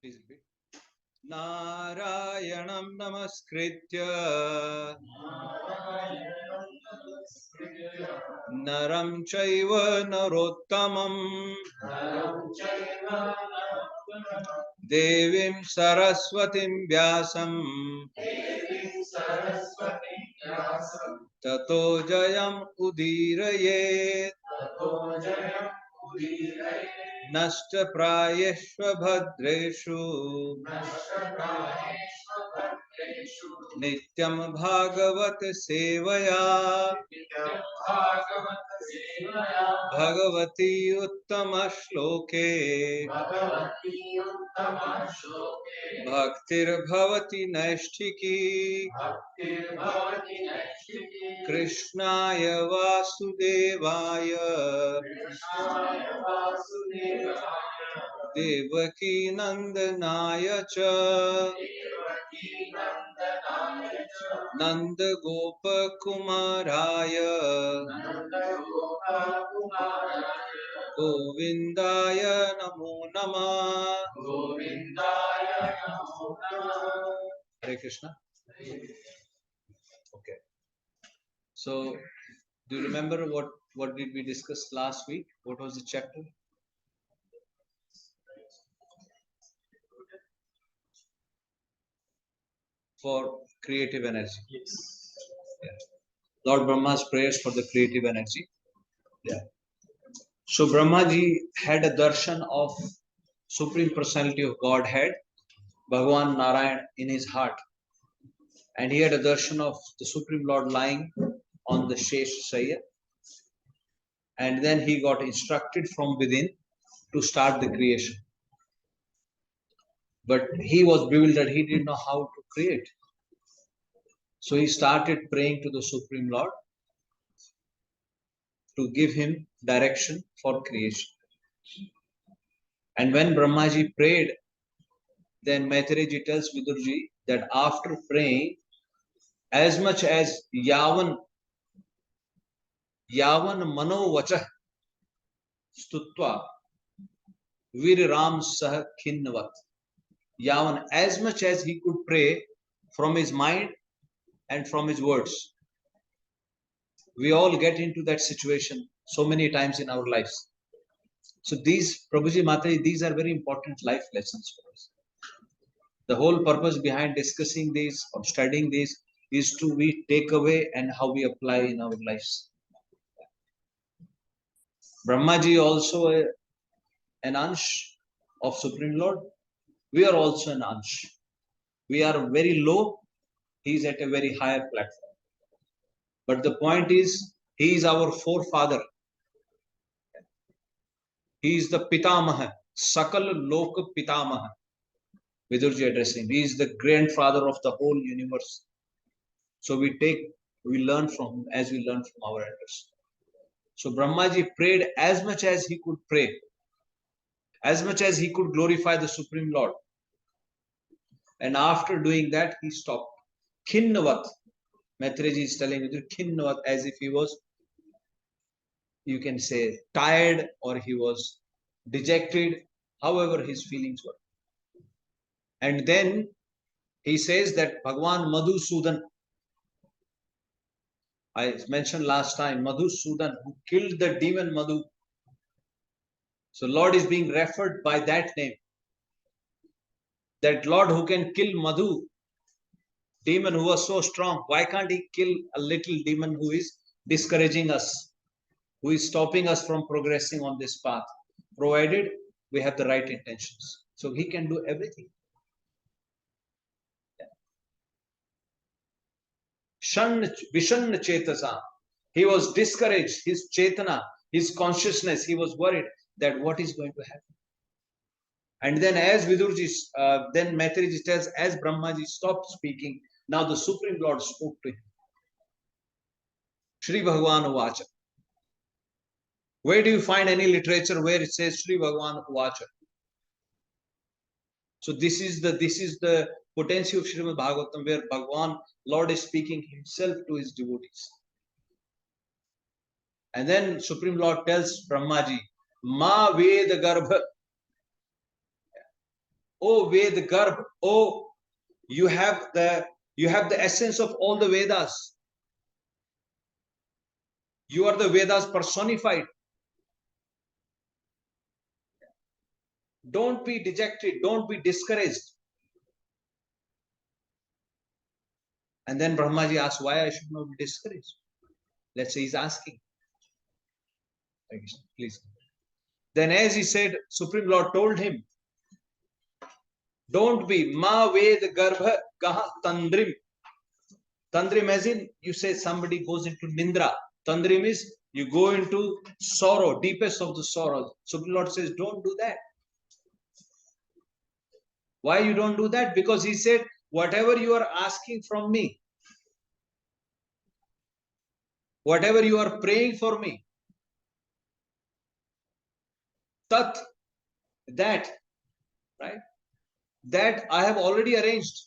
Please repeat. Narayanam namaskritya naram chaiva narottamam devim saraswatim vyasam tato jayam udirayet nashta prayeshva bhadreshu nityam bhagavat sevaya bhagavati uttama shloke bhaktir bhavati naishtiki krishnaya vasudevaya devaki nandanaya cha nanda gopa kumaraya govindaya namo namah. Hare Krishna. Okay. So, do you remember what did we discuss last week? What was the chapter? For creative energy. Yes. Yeah. Lord Brahma's prayers for the creative energy. Yeah. So Brahmaji had a darshan of Supreme Personality of Godhead, Bhagavan Narayan, in his heart. And he had a darshan of the Supreme Lord lying on the Shesh Shaya. And then he got instructed from within to start the creation. But he was bewildered, he didn't know how to create. So he started praying to the Supreme Lord to give him direction for creation. And when Brahmaji prayed, then Maitreji tells Vidurji that after praying, as much as Yavan Mano Vachah Stutva Viriram Sah Khinnavat. Yavan, as much as he could pray from his mind and from his words. We all get into that situation so many times in our lives. So these, Prabhuji Mataji, these are very important life lessons for us. The whole purpose behind discussing these or studying these is to we take away and how we apply in our lives. Brahmaji also an ansh of Supreme Lord. We are also an ansh. We are very low. He is at a very higher platform. But the point is, he is our forefather. He is the Pitamaha, Sakal Loka Pitamaha. Vidurji addressing. He is the grandfather of the whole universe. So we learn from him as we learn from our elders. So Brahmaji prayed as much as he could pray, as much as he could glorify the Supreme Lord. And after doing that, he stopped. Khinnavat. Maitreji is telling you Khinnavat, as if he was, you can say, tired or he was dejected, however his feelings were. And then he says that Bhagwan Madhusudan, I mentioned last time, Madhusudan, who killed the demon Madhu. So Lord is being referred by that name. That Lord who can kill Madhu, demon who was so strong, why can't he kill a little demon who is discouraging us, who is stopping us from progressing on this path, provided we have the right intentions. So he can do everything. Vishanna Chetasa. He was discouraged, his Chetana, his consciousness, he was worried that what is going to happen. And then as Vidurji, then Maitreji tells, as Brahmaji stopped speaking, now the Supreme Lord spoke to him. Shri Bhagavan Uvacha. Where do you find any literature where it says Shri Bhagavan Uvacha? So this is the potency of Śrīmad-Bhāgavatam, where Bhagavan, Lord is speaking himself to his devotees. And then Supreme Lord tells Brahmaji, Ma Veda Garbha. Oh Ved Garbh, oh, you have the essence of all the Vedas. You are the Vedas personified. Don't be dejected. Don't be discouraged. And then Brahmaji asked, why I should not be discouraged? Let's say he's asking. Please. Then as he said, Supreme Lord told him, don't be ma ved garbha kaha tandrim. Tandrim as in, you say somebody goes into nindra. Tandrim is, you go into sorrow, deepest of the sorrows. Supreme Lord says, don't do that. Why you don't do that? Because he said, whatever you are asking from me, whatever you are praying for me, tat, that, right? That I have already arranged.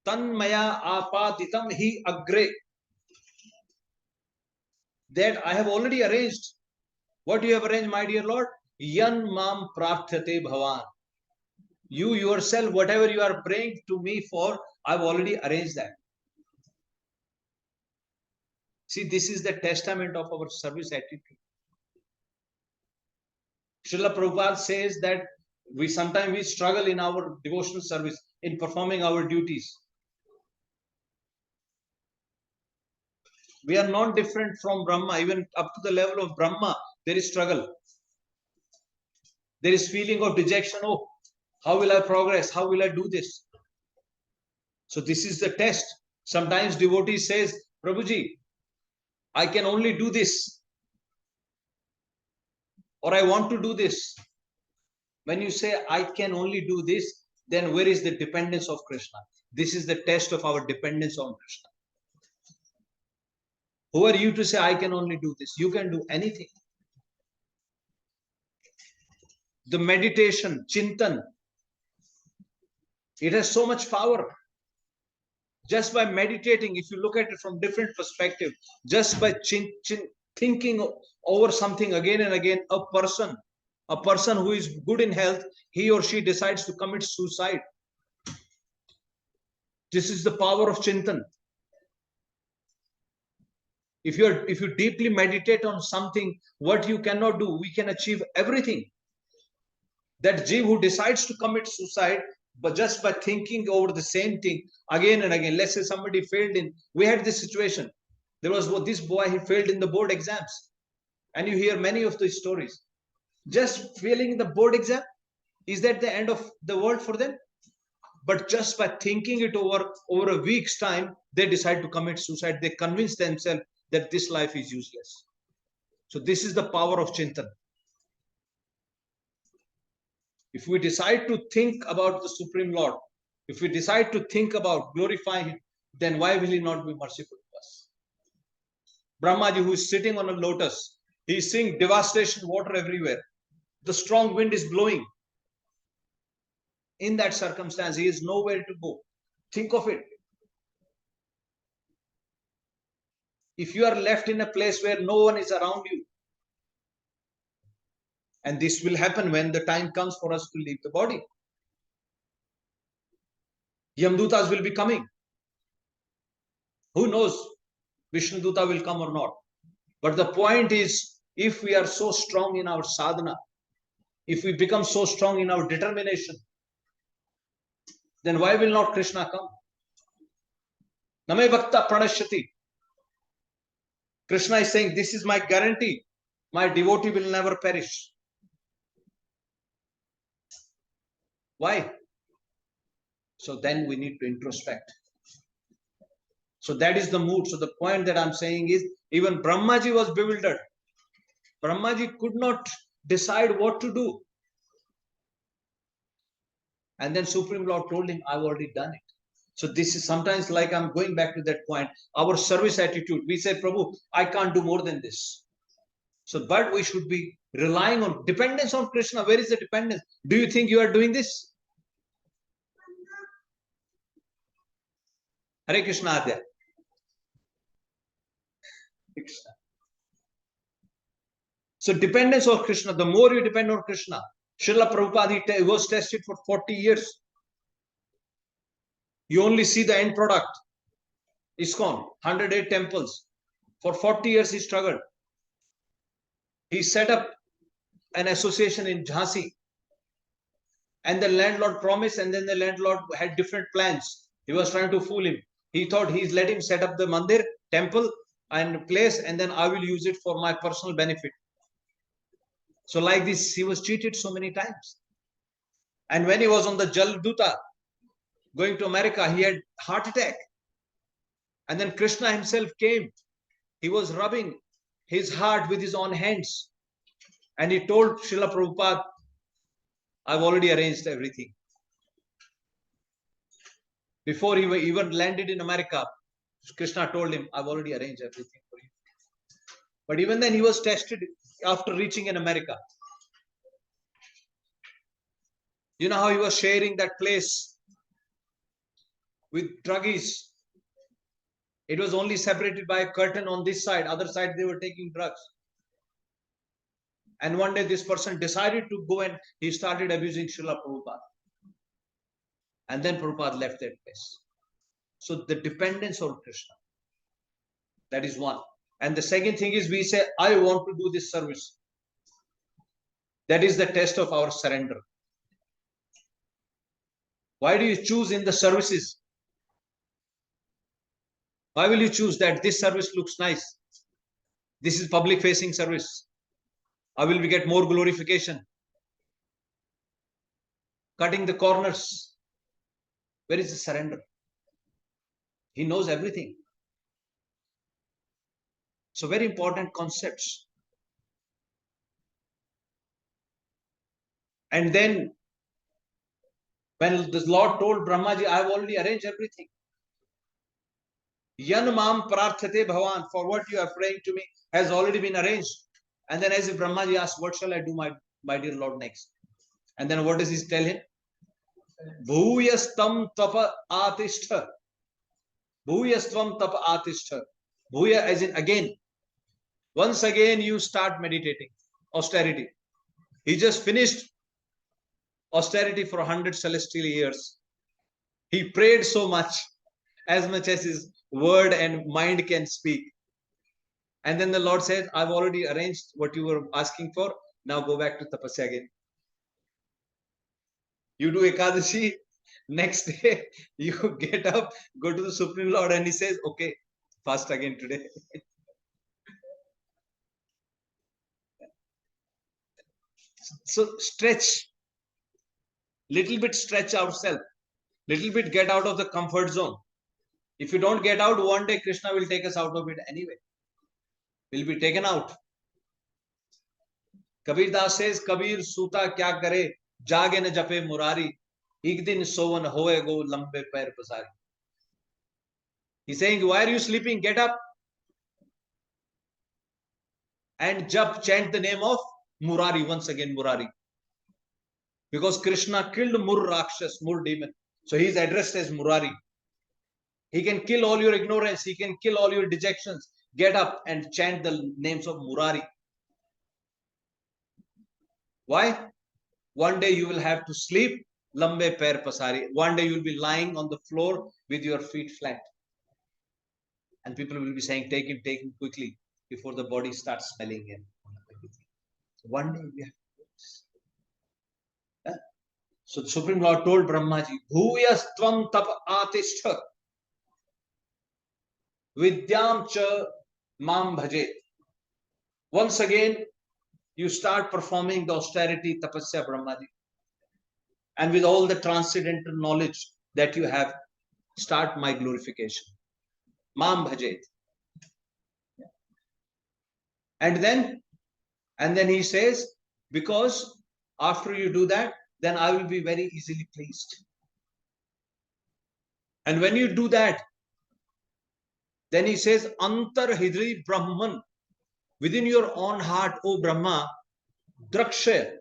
Tanmaya apatitam hi agre. That I have already arranged. What you have arranged, my dear Lord? Yan mam prarthate bhavan. You yourself, whatever you are praying to me for, I've already arranged that. See, this is the testament of our service attitude. Srila Prabhupada says that sometimes we struggle in our devotional service, in performing our duties. We are not different from Brahma. Even up to the level of Brahma, there is struggle. There is feeling of dejection. Oh, how will I progress? How will I do this? So this is the test. Sometimes devotee says, Prabhuji, I can only do this. Or I want to do this. When you say, I can only do this, then where is the dependence of Krishna? This is the test of our dependence on Krishna. Who are you to say, I can only do this? You can do anything. The meditation, Chintan, it has so much power. Just by meditating, if you look at it from different perspective, just by thinking over something again and again, a person who is good in health, he or she decides to commit suicide. This is the power of Chintan. If you deeply meditate on something, what you cannot do, we can achieve everything. That Jeev who decides to commit suicide, but just by thinking over the same thing again and again, let's say somebody failed we had this situation. There was this boy, he failed in the board exams. And you hear many of these stories. Just failing the board exam, is that the end of the world for them? But just by thinking it over a week's time, they decide to commit suicide. They convince themselves that this life is useless. So this is the power of Chintan. If we decide to think about the Supreme Lord, if we decide to think about glorifying Him, then why will He not be merciful to us? Brahmaji, who is sitting on a lotus, he is seeing devastation, water everywhere. The strong wind is blowing. In that circumstance, he is nowhere to go. Think of it. If you are left in a place where no one is around you, and this will happen when the time comes for us to leave the body. Yamdutas will be coming. Who knows? Vishnuduta will come or not. But the point is, if we are so strong in our sadhana, if we become so strong in our determination, then why will not Krishna come? Name bhakta pranashyati. Krishna is saying, this is my guarantee. My devotee will never perish. Why? So then we need to introspect. So that is the mood. So the point that I'm saying is, even Brahmaji was bewildered. Brahmaji could not decide what to do. And then Supreme Lord told him, I've already done it. So this is sometimes like I'm going back to that point. Our service attitude. We say, Prabhu, I can't do more than this. So, but we should be relying on dependence on Krishna. Where is the dependence? Do you think you are doing this? Hare Krishna Adya. So dependence on Krishna, the more you depend on Krishna, Srila Prabhupada, he was tested for 40 years. You only see the end product. ISKCON, 108 temples. For 40 years he struggled. He set up an association in Jhansi. And the landlord promised, and then the landlord had different plans. He was trying to fool him. He thought he's let him set up the mandir, temple and place, and then I will use it for my personal benefit. So like this, he was cheated so many times. And when he was on the Jalduta, going to America, he had heart attack. And then Krishna himself came. He was rubbing his heart with his own hands. And he told Srila Prabhupada, I've already arranged everything. Before he even landed in America, Krishna told him, I've already arranged everything for you. But even then he was tested after reaching in America. You know how he was sharing that place with druggies? It was only separated by a curtain on this side. Other side, they were taking drugs. And one day this person decided to go and he started abusing Srila Prabhupada. And then Prabhupada left that place. So the dependence on Krishna, that is one. And the second thing is we say, I want to do this service. That is the test of our surrender. Why do you choose in the services? Why will you choose that this service looks nice? This is public facing service. I will get more glorification. Cutting the corners. Where is the surrender? He knows everything. So very important concepts. And then when the Lord told Brahmaji, I have already arranged everything. Yan mam prarthate bhavan, for what you are praying to me has already been arranged. And then as if Brahmaji asked, what shall I do, my dear Lord, next? And then what does he tell him? Bhuyastam tapa atishtha. Bhuyastvam tapa atishtha. Bhuya as in again. Once again you start meditating. Austerity. He just finished austerity for 100 celestial years. He prayed so much as his word and mind can speak. And then the Lord said, I've already arranged what you were asking for. Now go back to tapasya again. You do Ekadashi, next day you get up, go to the Supreme Lord, and he says, okay, fast again today. So stretch, little bit stretch ourselves, little bit get out of the comfort zone. If you don't get out, one day Krishna will take us out of it anyway. We'll be taken out. Kabir Das says, Kabir suta kya kare, jage na jape murari, ek din sovan hoye go lambe pair pasari. He's saying, why are you sleeping? Get up and chant the name of Murari, once again Murari. Because Krishna killed Mur Rakshas, Mur demon. So he is addressed as Murari. He can kill all your ignorance. He can kill all your dejections. Get up and chant the names of Murari. Why? One day you will have to sleep, lambe pair pasari. One day you will be lying on the floor with your feet flat. And people will be saying, take him quickly before the body starts smelling him. One day we have to do this. Yeah? So the Supreme Lord told Brahmaji, Bhuyas tvam tap atishtha vidyam cha mam bhaje. Once again, you start performing the austerity tapasya, Brahmaji. And with all the transcendental knowledge that you have, start my glorification. Mam bhajet. And then he says, because after you do that, then I will be very easily pleased. And when you do that, then he says, Antar Hidri Brahman, within your own heart, O Brahma, Draksha,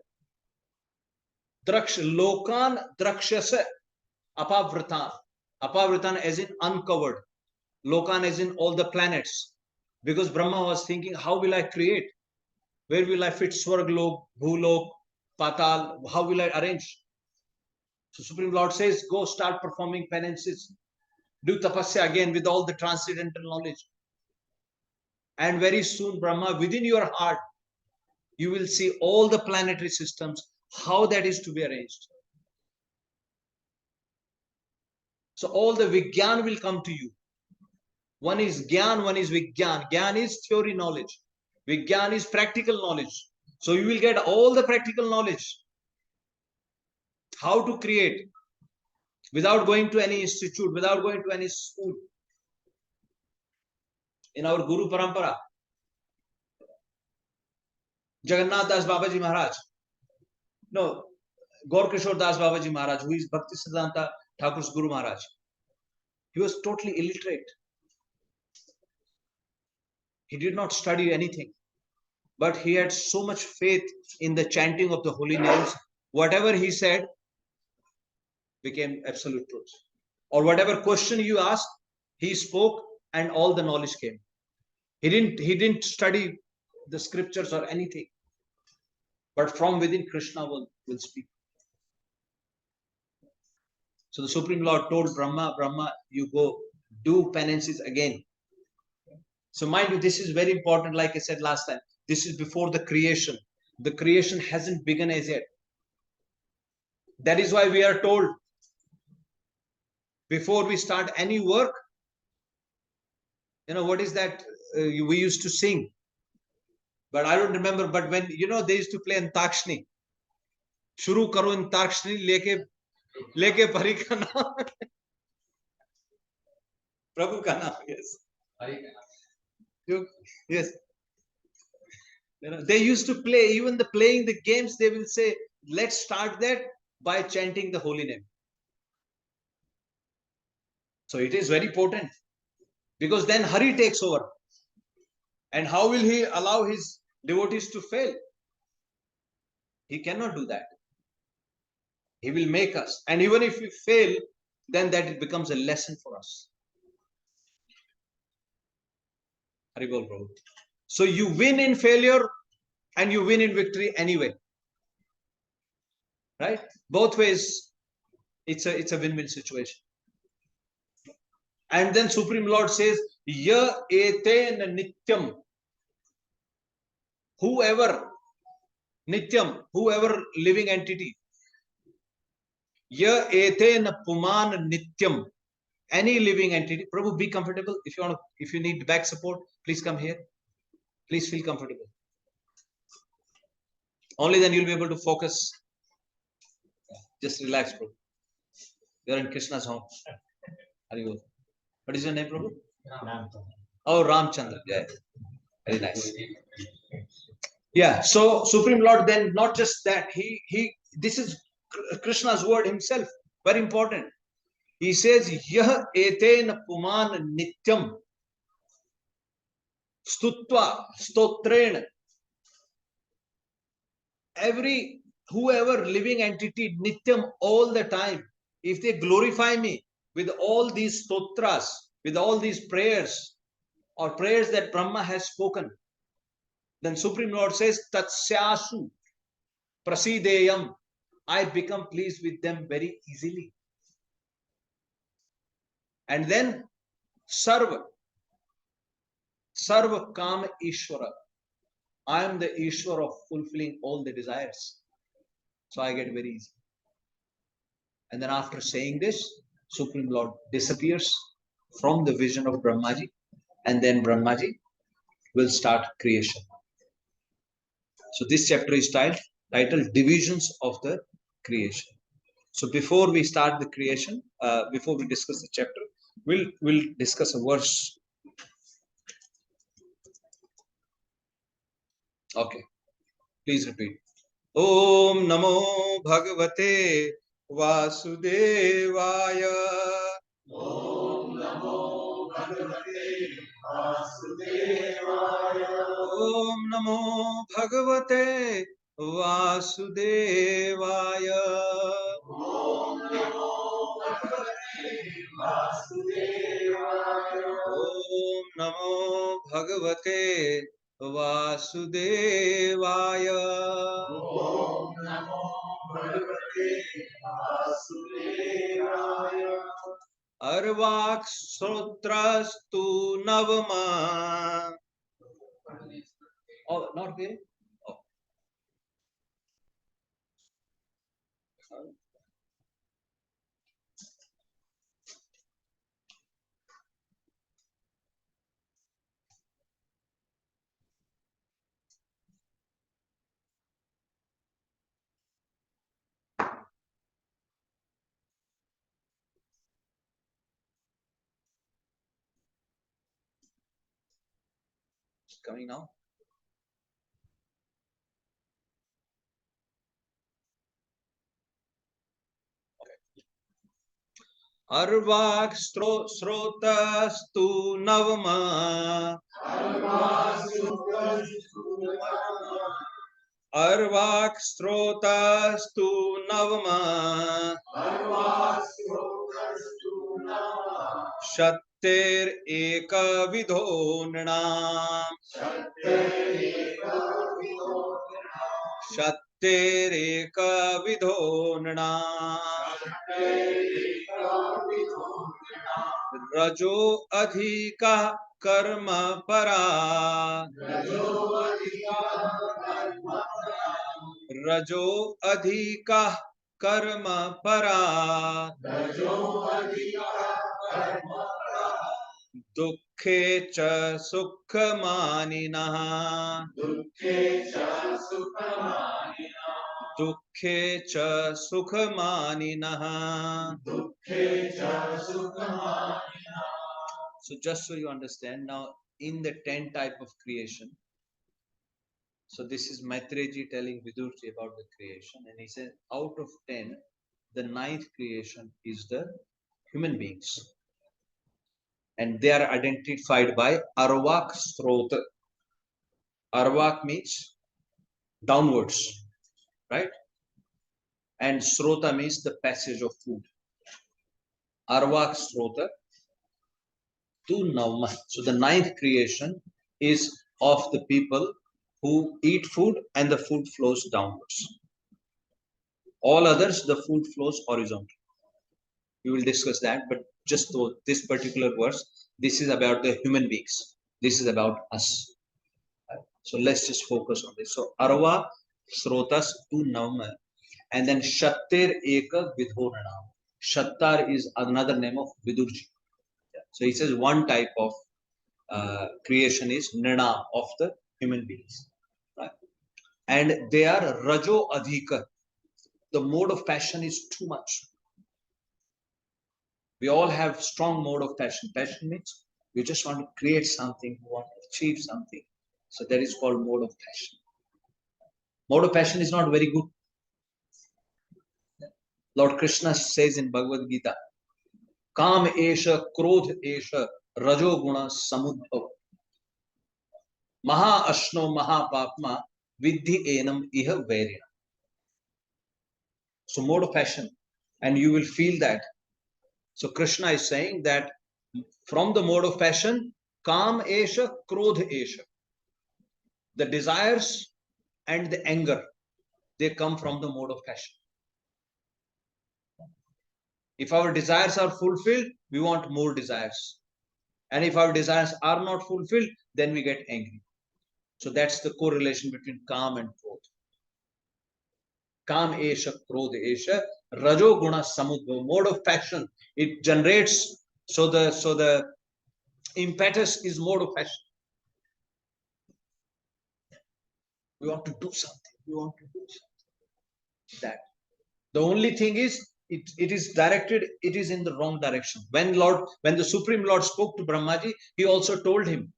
Lokan Drakshasa, Apavratan. Apavratan as in uncovered. Lokan as in all the planets. Because Brahma was thinking, how will I create? Where will I fit Swarglok, Bhulok, Patal, how will I arrange? So Supreme Lord says, go start performing penances. Do tapasya again with all the transcendental knowledge. And very soon, Brahma, within your heart, you will see all the planetary systems, how that is to be arranged. So all the Vigyan will come to you. One is Gyan, one is Vigyan. Gyan is theory knowledge. Vigyan is practical knowledge. So you will get all the practical knowledge. How to create without going to any institute, without going to any school. In our Guru Parampara, Jagannath Das Babaji Maharaj, no, Gaur Kishore Das Babaji Maharaj, who is Bhakti Siddhanta Thakur's Guru Maharaj, he was totally illiterate. He did not study anything, but he had so much faith in the chanting of the holy names. Whatever he said became absolute truth. Or whatever question you asked, he spoke and all the knowledge came. He didn't study the scriptures or anything, but from within Krishna will speak. So the Supreme Lord told Brahma, you go do penances again. So mind you, this is very important. Like I said last time, this is before the creation. The creation hasn't begun as yet. That is why we are told, before we start any work, what is that we used to sing? But I don't remember. But when, they used to play Antakshni. Shuru karo Antakshni leke pari ka naam. Prabhu ka naam, yes. Yes. They used to play, even playing the games, they will say, let's start that by chanting the holy name. So it is very potent, because then Hari takes over. And how will he allow his devotees to fail? He cannot do that. He will make us. And even if we fail, then that it becomes a lesson for us. Hari Bol, Prabhu. So you win in failure and you win in victory anyway. Right? Both ways, it's a win-win situation. And then Supreme Lord says, Ya eten nityam. Whoever, nityam, whoever living entity. Ya eten puman nityam. Any living entity. Prabhu, be comfortable. If you need back support, please come here. Please feel comfortable. Only then you'll be able to focus. Just relax, Prabhu. You're in Krishna's home. Hari. What is your name, Prabhu? Oh, Ramchandra. Yeah. Very nice. Yeah. So Supreme Lord, then not just that, this is Krishna's word himself. Very important. He says, Yah eten puman nityam stutva stotren. Whoever living entity nityam, all the time, if they glorify me with all these stotras, with all these prayers, or prayers that Brahma has spoken, then Supreme Lord says, Tatsyasu prasideyam. I become pleased with them very easily. And then Sarva Kama Ishvara. I am the Ishvara of fulfilling all the desires. So I get very easy. And then after saying this, Supreme Lord disappears from the vision of Brahmaji, and then Brahmaji will start creation. So this chapter is titled Divisions of the Creation. So before we start the creation, before we discuss the chapter, we'll discuss a verse. Okay, please repeat. Om Namo Bhagavate Vasudevaya. Om Namo Bhagavate Vasudevaya. Om Namo Bhagavate Vasudevaya. Om Namo Bhagavate Vasudevaya. Om Namo Bhagavate Vasudevaya. Om Namo Arvak Srotrastu Navama. Oh, not there? Oh. It's coming now. Arvak Srotastu Navama. Arvak Srotastu Navama. Shattir Eka Vidho Nृणाम्. Shattir Eka Vidho Nृणाम्. Rajo Adhika Karma Para. Rajo Adhika Karma Para. Dukhe cha Sukhamaninaha. Dukhe cha Sukhamaninaha. So just so you understand, now in the 10 type of creation, so this is Maitreji telling Vidurji about the creation, and he said out of 10, the 9th creation is the human beings. And they are identified by Arvak Srota. Arvak means downwards, right? And Srota means the passage of food. Arvak Srota to Navma. So the 9th creation is of the people who eat food and the food flows downwards. All others, the food flows horizontal. We will discuss that, but just though this particular verse, this is about the human beings. This is about us. So let's just focus on this. So Arva Srotas to Navma, and then Shattir Eka Vidho Nृणाम्. Shattar is another name of Vidurji. So he says one type of creation is Nृणाम्, of the human beings. Right? And they are Rajo Adhika. The mode of passion is too much. We all have strong mode of passion. Passion means you just want to create something, you want to achieve something. So that is called mode of passion. Mode of passion is not very good. Lord Krishna says in Bhagavad Gita, Kam esha, krodh esha, rajo guna samudbhav. Maha ashno maha papma, vidhi enam iha vairina. So mode of passion, and you will feel that. So Krishna is saying that from the mode of passion, Kam esha, krodh esha. The desires and the anger, they come from the mode of passion. If our desires are fulfilled, we want more desires. And if our desires are not fulfilled, then we get angry. So that's the correlation between Kam and Krodh. Kam esha, Krodh esha, Rajo guna samudbhav. Mode of passion, it generates, so the impetus is mode of passion. We want to do something. We want to do something. That. The only thing is, it is directed, it is in the wrong direction. When the Supreme Lord spoke to Brahmaji, he also told him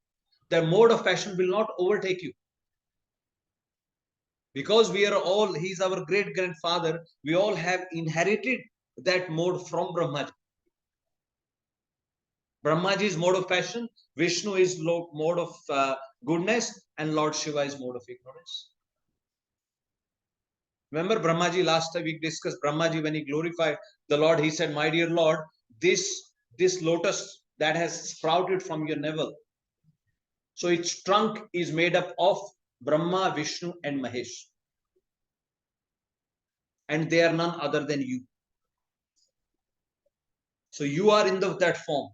the mode of passion will not overtake you. Because we are all, he is our great grandfather, we all have inherited that mode from Brahmaji. Brahmaji is mode of passion, Vishnu is mode of goodness, and Lord Shiva is mode of ignorance. Remember Brahmaji, last time we discussed Brahmaji when he glorified the Lord, he said, my dear Lord, this lotus that has sprouted from your navel, so its trunk is made up of Brahma, Vishnu and Mahesh. And they are none other than you. So you are in that form.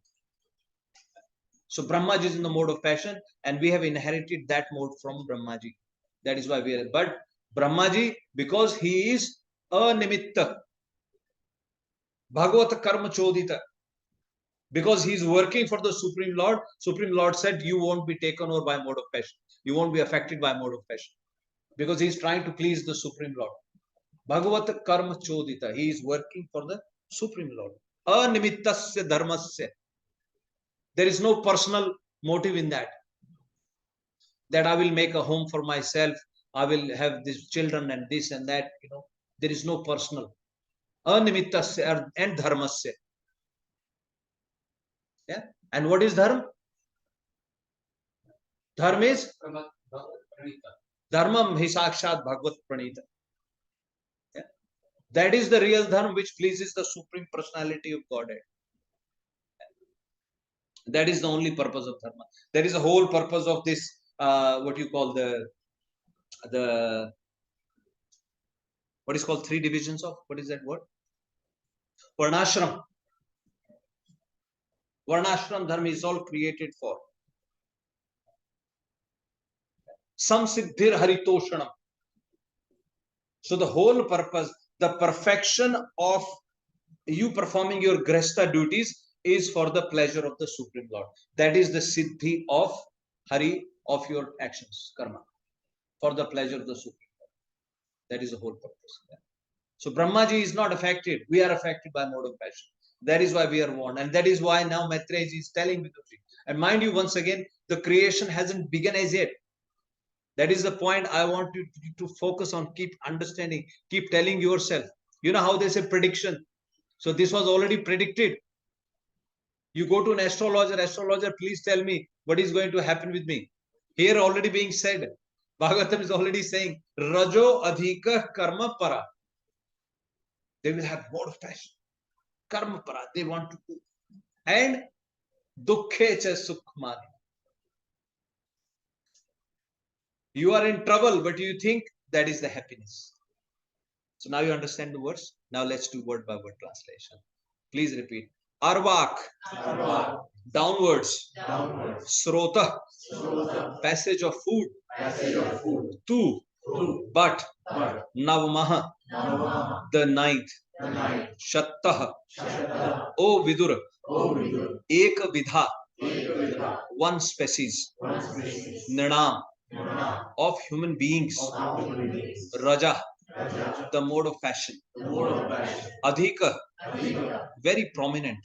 So Brahmaji is in the mode of passion, and we have inherited that mode from Brahmaji. That is why we are. But Brahmaji, because he is animitta, Bhagavata karma chodita, because he is working for the Supreme Lord said, you won't be taken over by mode of passion. You won't be affected by mode of passion. Because he is trying to please the Supreme Lord. Bhagavata karma chodita. He is working for the Supreme Lord. Animittasya dharmasya. There is no personal motive in that. That I will make a home for myself. I will have these children and this and that. There is no personal. Animittasya and dharmasya. Yeah. And what is dharma? Dharma is dharmam hi sakshat bhagavat pranita. Yeah. That is the real dharma which pleases the Supreme Personality of Godhead. That is the only purpose of dharma. That is the whole purpose of this. What you call the what is called 3 divisions of, what is that word? Varnashram. Varnashram dharma is all created for. Samsiddhir haritoshanam. So the whole purpose, the perfection of you performing your gresta duties is for the pleasure of the Supreme Lord. That is the siddhi of Hari, of your actions, karma, for the pleasure of the Supreme Lord. That is the whole purpose. So Brahmaji is not affected. We are affected by mode of passion. That is why we are warned. And that is why now Maitreya is telling Vidurji. And mind you, once again, the creation hasn't begun as yet. That is the point I want you to focus on. Keep understanding. Keep telling yourself. You know how they say prediction. So this was already predicted. You go to an astrologer, please tell me what is going to happen with me. Here already being said. Bhagavatam is already saying, Rajo adhika karma para. They will have mode of passion. Karma para. They want to do. And dukkhe cha sukhmani. You are in trouble, but you think that is the happiness. So now you understand the words. Now let's do word by word translation. Please repeat. Arvak. Downwards. Srota. Passage of food. Tu. But. Navamaha. The ninth. Shattah. O Vidur. Eka Vidha. One species. Nirnam. Of human beings. Raja. The mode of passion. Adhika. Very prominent.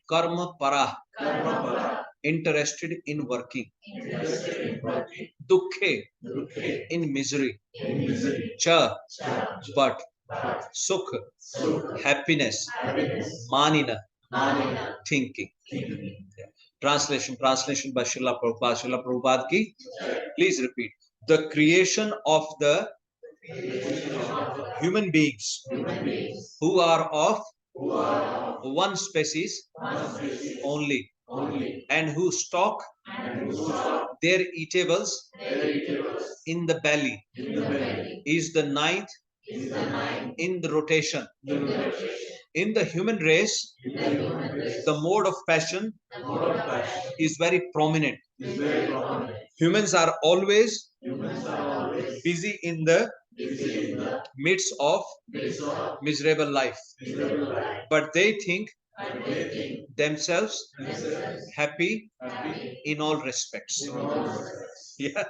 Karma para. Interested in working. Dukkhe. In misery. Cha. But. Sukh. Happiness. Manina. Thinking. Translation by Srila Prabhupada. Srila Prabhupada ki. Please repeat. The creation of the human beings who are of one species only, and who stock their eatables in the belly is the ninth in the rotation. In the human race, the mode of passion is very prominent. Humans are always busy in the midst of miserable life. But they think themselves happy in all respects. Yeah.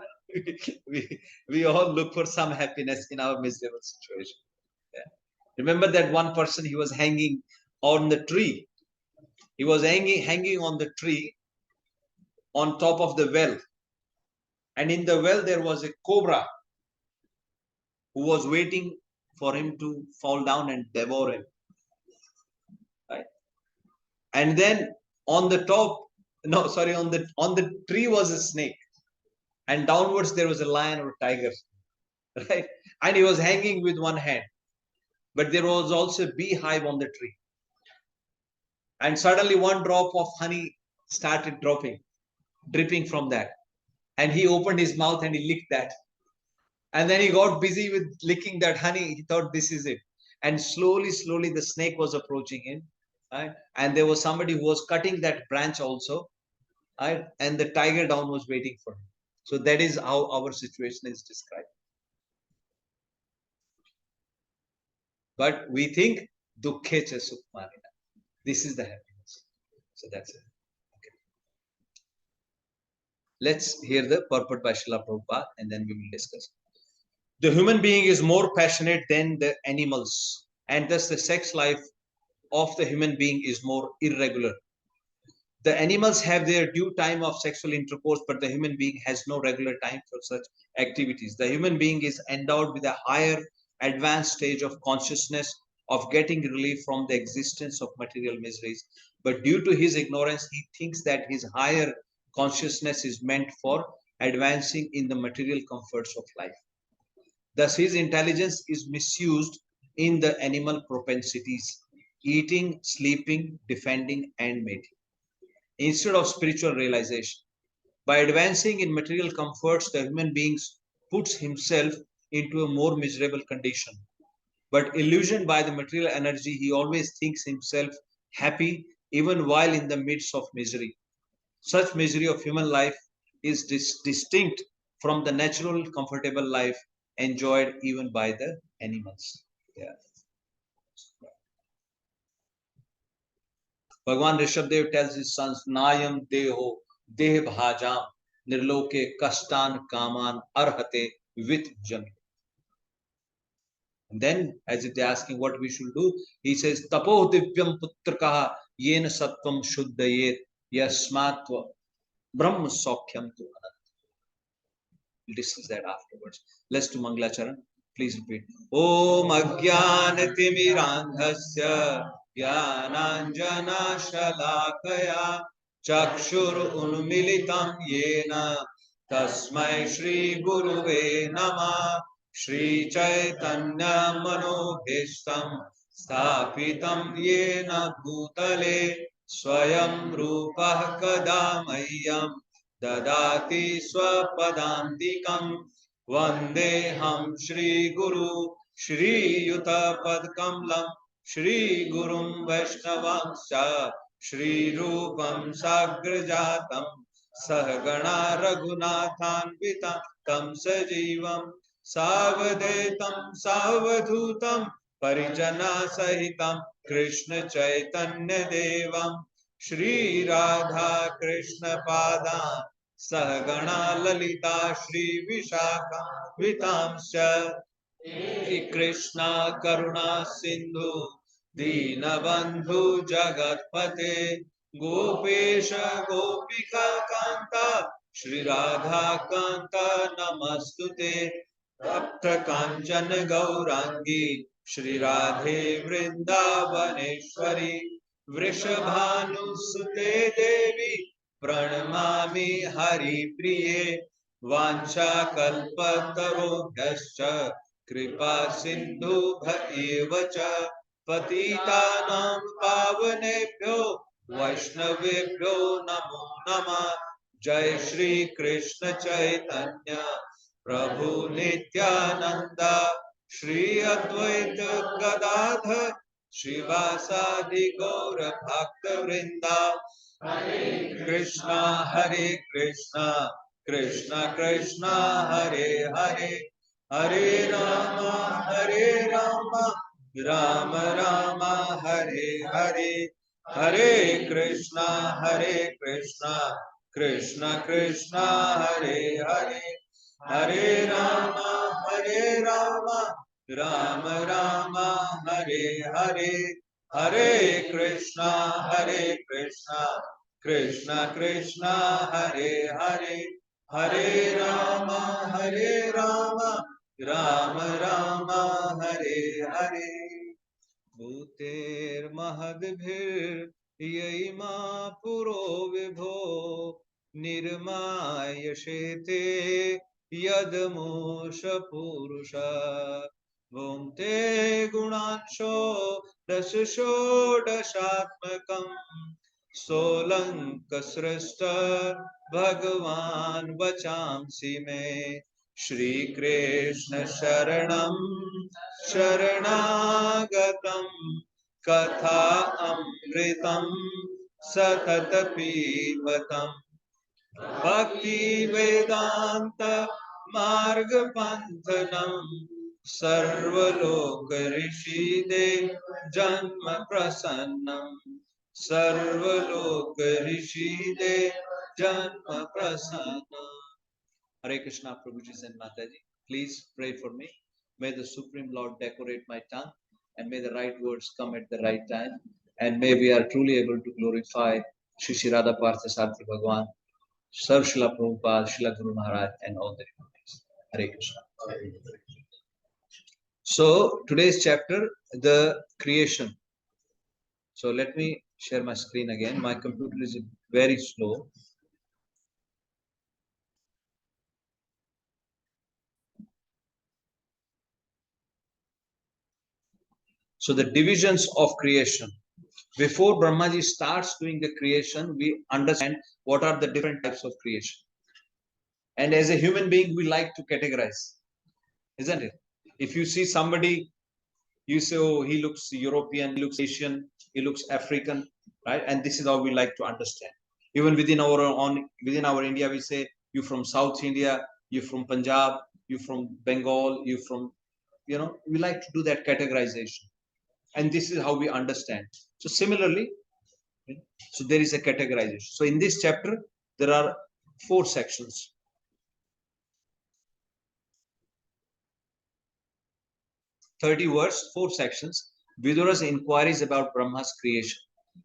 we all look for some happiness in our miserable situation. Yeah. Remember that one person, he was hanging on the tree. He was hanging on the tree on top of the well. And in the well, there was a cobra who was waiting for him to fall down and devour him. Right? And then on the top, on the tree was a snake. And downwards there was a lion or a tiger. Right? And he was hanging with one hand. But there was also a beehive on the tree. And suddenly one drop of honey started dripping from that. And he opened his mouth and he licked that. And then he got busy with licking that honey. He thought this is it. And slowly the snake was approaching him. right? And there was somebody who was cutting that branch also, right? And the tiger down was waiting for him. So that is how our situation is described. But we think dukkhe cha sukmarina. This is the happiness. So that's it. Okay. Let's hear the purport by Srila Prabhupada and then we will discuss. The human being is more passionate than the animals, and thus the sex life of the human being is more irregular. The animals have their due time of sexual intercourse, but the human being has no regular time for such activities. The human being is endowed with a higher advanced stage of consciousness of getting relief from the existence of material miseries. But due to his ignorance, he thinks that his higher consciousness is meant for advancing in the material comforts of life. Thus, his intelligence is misused in the animal propensities, eating, sleeping, defending, and mating, instead of spiritual realization. By advancing in material comforts, the human being puts himself into a more miserable condition. But illusioned by the material energy, he always thinks himself happy even while in the midst of misery. Such misery of human life is distinct from the natural, comfortable life enjoyed even by the animals. Yeah. Bhagwan Rishabdev tells his sons, Nayam Deho Deh Bhajam Nirloke Kastan Kaman Arhate with Jami. And then, as if they're asking what we should do, he says, Tapo Divyam Putrakaha Yen Sattvam Shuddhayet Yasmatva Brahma Sokhyam Tu Anant. We'll discuss that afterwards. Let's do Manglacharan. Please repeat. Om Agyan Timirandhasya Jnananjana Shalakaya Chakshur Unmilitam Yena Tasmai Shri Guruve Nama Shri Chaitanya Manobhishtam Sthapitam Yena Bhutale Swayam Rupah Kadamayyam Dadati Swapadantikam Vandeham Shri Guru Shri Yuta Padkamlam Shri Gurum Vaishnavanscha Shri Rupam Sagrajatam Sahagana Raghunathanvitam Tam Sajivam Savadetam Savadhutam Parijana Sahitam Krishna Chaitanya Devam Shri Radha Krishna Padan Sahagana Lalita Shri Vishakha Vitamscha Shri Krishna Karuna Sindhu Dinabandhu Jagatpate Gopesha Gopika Kanta Shri Radha Kanta Namastute Tapta Kanchana Gaurangi Shri Radhe Vrindavaneshwari Vrishabhanusute Devi Pranamami Hari Priye Vancha Kalpatarobhyascha Kripa Sindhu Bhaevacha Patitanam Pavanebhyo Vaishnavebhyo Namo Namah Jai Shri Krishna Chaitanya Prabhu Nityananda Shri Advaita Gadadhar Shivasadi Gaura Bhakta Vrinda Hare Krishna Krishna Krishna Hare Hare Hare Rama Rama Rama Hare Hare Hare Krishna Krishna Krishna Hare Hare Hare Rama Rama Rama Hare Hare Hare Krishna Krishna Krishna Hare Hare Hare Rama Rama Rama Hare Hare Bhuter Mahadbhir Yaima Puro Vibho Nirmaya Shete Yadamosha Purusha Bhumte Gunansho Dasasho Dashatmakam Solankasrasta Bhagavan Vachamsi Me Shri Krishna Sharanam Sharanaagatam Katha Amritam Satata Pibatam Bhakti Vedanta Marga Panthanam Sarvaloka Rishide Janma Prasannam Sarvaloka Rishide Janma Prasannam. Hare Krishna, Prabhuji and Mataji. Please pray for me. May the Supreme Lord decorate my tongue and may the right words come at the right time. And may we are truly able to glorify Shri Shri Radha Parthasarthi Bhagwan, Sar Srila Prabhupada, Srila Guru Maharaj, and all the devotees. Hare Krishna. So, today's chapter, the creation. So, let me share my screen again. My computer is very slow. So, the divisions of creation. Before Brahmaji starts doing the creation, we understand what are the different types of creation. And as a human being, we like to categorize, isn't it? If you see somebody, you say, oh, he looks European, he looks Asian, he looks African, right? And this is how we like to understand. Even within our India, we say, you from South India, you from Punjab, you from Bengal, you from, we like to do that categorization. And this is how we understand. So similarly, so there is a categorization. So in this chapter, there are 4 sections. 30 words, 4 sections. Vidura's inquiries about Brahma's creation.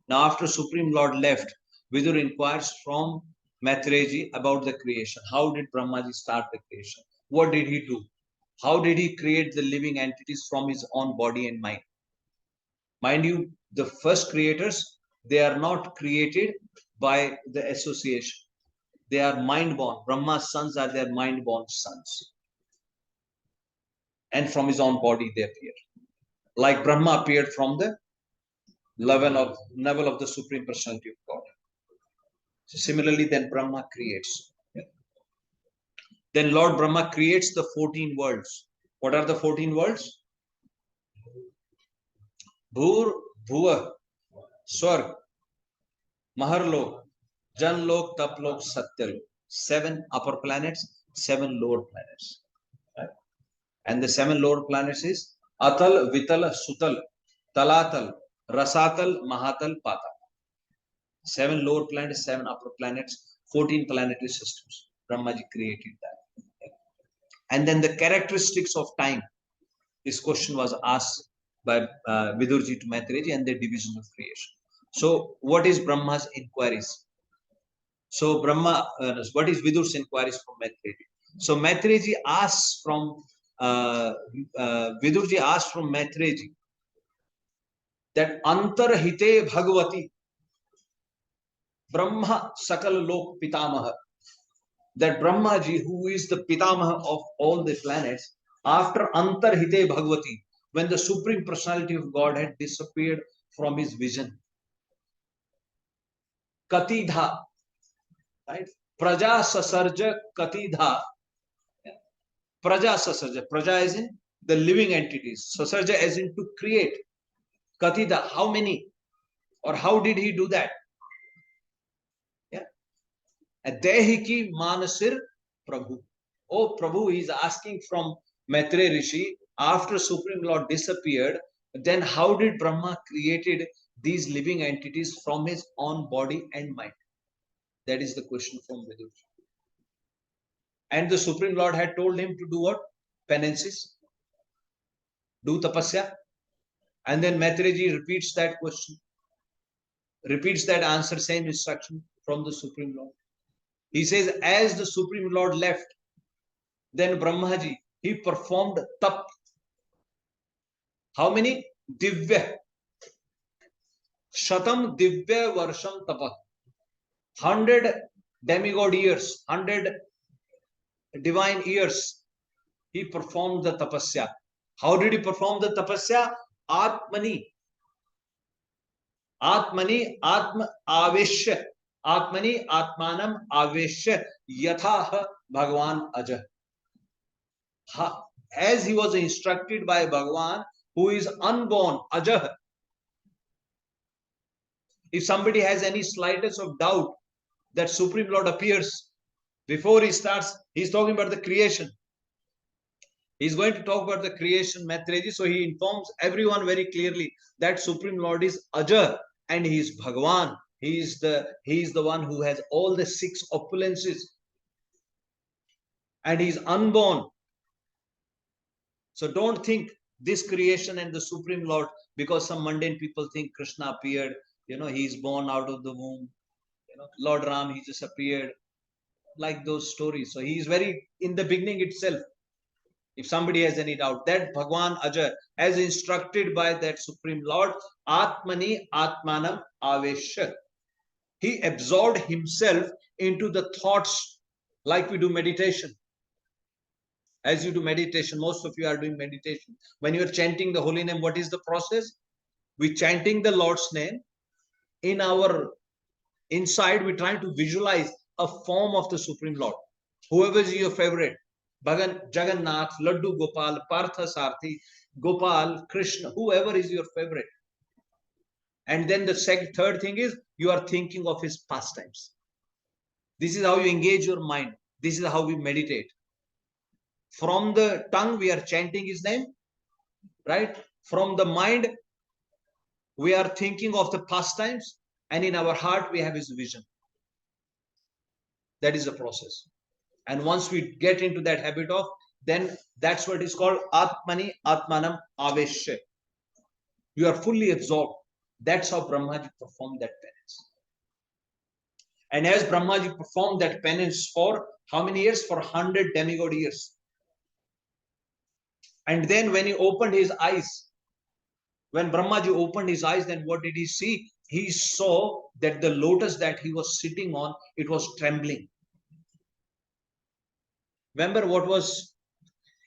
Now after Supreme Lord left, Vidur inquires from Maitreji about the creation. How did Brahmaji start the creation? What did he do? How did he create the living entities from his own body and mind? Mind you, the first creators, they are not created by the association. They are mind-born. Brahma's sons are their mind-born sons. And from his own body they appear. Like Brahma appeared from the level of the Supreme Personality of God. So similarly, then Brahma creates. Then Lord Brahma creates the 14 worlds. What are the 14 worlds? Bhur, Bhuva, Swarg, Maharlok, Janlok, Taplok, Satyalok. 7 upper planets, 7 lower planets. Right? And the 7 lower planets is Atal, Vital, Sutal, Talatal, Rasatal, Mahatal, Patal. 7 lower planets, 7 upper planets, 14 planetary systems. Brahmaji created that. And then the characteristics of time. This question was asked by Vidurji to Maitreji and the division of creation. So, what is Brahma's inquiries? So, what is Vidur's inquiries from Maitreji? So, Maitreji asks from Vidurji asks from Maitreji that Antarhite Bhagavati Brahma Sakal Lok Pitamaha, that Brahmaji, who is the Pitamaha of all the planets, after Antarhite Bhagavati, when the Supreme Personality of God had disappeared from his vision, Katidha, right? Praja Sasarja Katidha. Praja Sasarja. Praja is in the living entities. Sasarja as in to create. Katidha, how many? Or how did he do that? Dehiki Manasir Prabhu. Oh Prabhu, he is asking from Maitreya Rishi, after Supreme Lord disappeared, then how did Brahma created these living entities from his own body and mind? That is the question from Vidur. And the Supreme Lord had told him to do what? Penances. Do tapasya. And then Maitreya repeats that question. Repeats that answer, same instruction from the Supreme Lord. He says, as the Supreme Lord left, then Brahmaji, he performed tap. How many? Divya. Shatam Divya Varsham Tapa. 100 demigod years, 100 divine years, he performed the tapasya. How did he perform the tapasya? Atmani. Atmani, Atma Aveshya. Atmani, Atmanam Aveshya. Yatha Bhagavan Aja. As he was instructed by Bhagavan, who is unborn, Ajah. If somebody has any slightest of doubt that Supreme Lord appears, before he starts, he's talking about the creation. He's going to talk about the creation, Maitreji. So he informs everyone very clearly that Supreme Lord is Ajar and he is Bhagwan. He is the one who has all the 6 opulences. And he's unborn. So don't think this creation and the Supreme Lord, because some mundane people think Krishna appeared, he's born out of the womb. Lord Ram, he just appeared, like those stories. So he is very, in the beginning itself, if somebody has any doubt, that Bhagwan Ajar, as instructed by that Supreme Lord, Atmani Atmanam Avesha. He absorbed himself into the thoughts, like we do meditation. As you do meditation, most of you are doing meditation. When you are chanting the holy name, what is the process? We chanting the Lord's name. In our inside, we try to visualize a form of the Supreme Lord. Whoever is your favorite, Bhagan, Jagannath, Laddu Gopal, Partha Sarthi, Gopal, Krishna, whoever is your favorite. And then the third thing is, you are thinking of his pastimes. This is how you engage your mind. This is how we meditate. From the tongue, we are chanting his name, right? From the mind, we are thinking of the pastimes, and in our heart, we have his vision. That is the process. And once we get into that habit of, then that's what is called Atmani Atmanam Avesha. You are fully absorbed. That's how Brahmaji performed that penance. And as Brahmaji performed that penance for how many years? For 100 demigod years. And then when he opened his eyes, when Brahmaji opened his eyes, then what did he see? He saw that the lotus that he was sitting on, it was trembling. Remember what was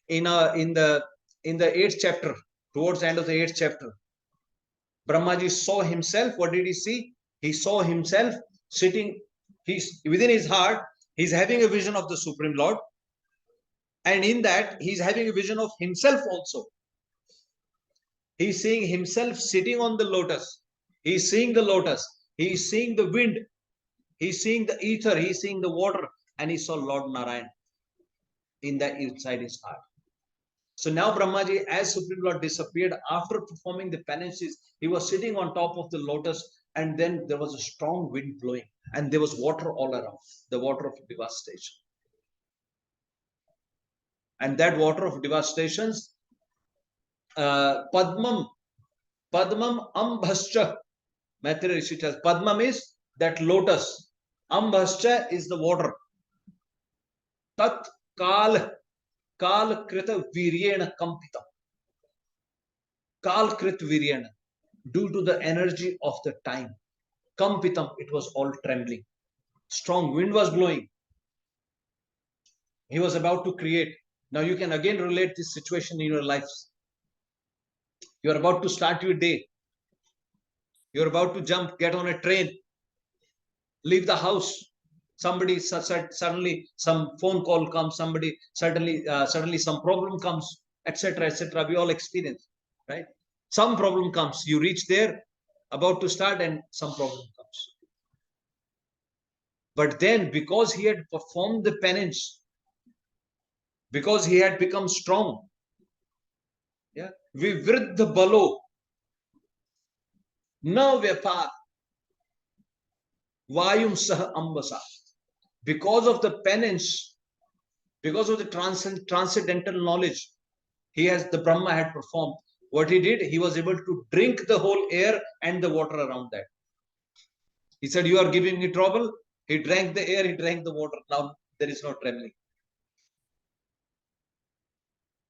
in the 8th chapter, towards the end of the 8th chapter, Brahmaji saw himself. What did he see? He saw himself sitting. He's within his heart. He's having a vision of the Supreme Lord, and in that he's having a vision of himself also. He's seeing himself sitting on the lotus. He's seeing the lotus. He's seeing the wind. He's seeing the ether. He's seeing the water, and he saw Lord Narayan in that inside his heart. So now Brahmaji, as Supreme Lord disappeared, after performing the penances, he was sitting on top of the lotus, and then there was a strong wind blowing, and there was water all around, the water of devastation. And that water of devastations, Padmam Ambhascha, Maitreya Rishi tells, Padmam is that lotus, Ambhascha is the water. Tat Kal Krita Viryena Kampita. Kal Krit Viryena. Due to the energy of the time. Kampitam, it was all trembling. Strong wind was blowing. He was about to create. Now you can again relate this situation in your lives. You are about to start your day. You are about to jump, get on a train, leave the house. Somebody suddenly some phone call comes. Somebody suddenly some problem comes, etc., etc. We all experience, right? Some problem comes. You reach there, about to start, and some problem comes. But then, because he had performed the penance, because he had become strong, yeah, Vivriddha balo, na vyapar, vayum sah ambasa. Because of the penance, because of the transcendental knowledge the Brahma had performed, what he did, he was able to drink the whole air and the water around that. He said, you are giving me trouble. He drank the air, he drank the water. Now there is no trembling.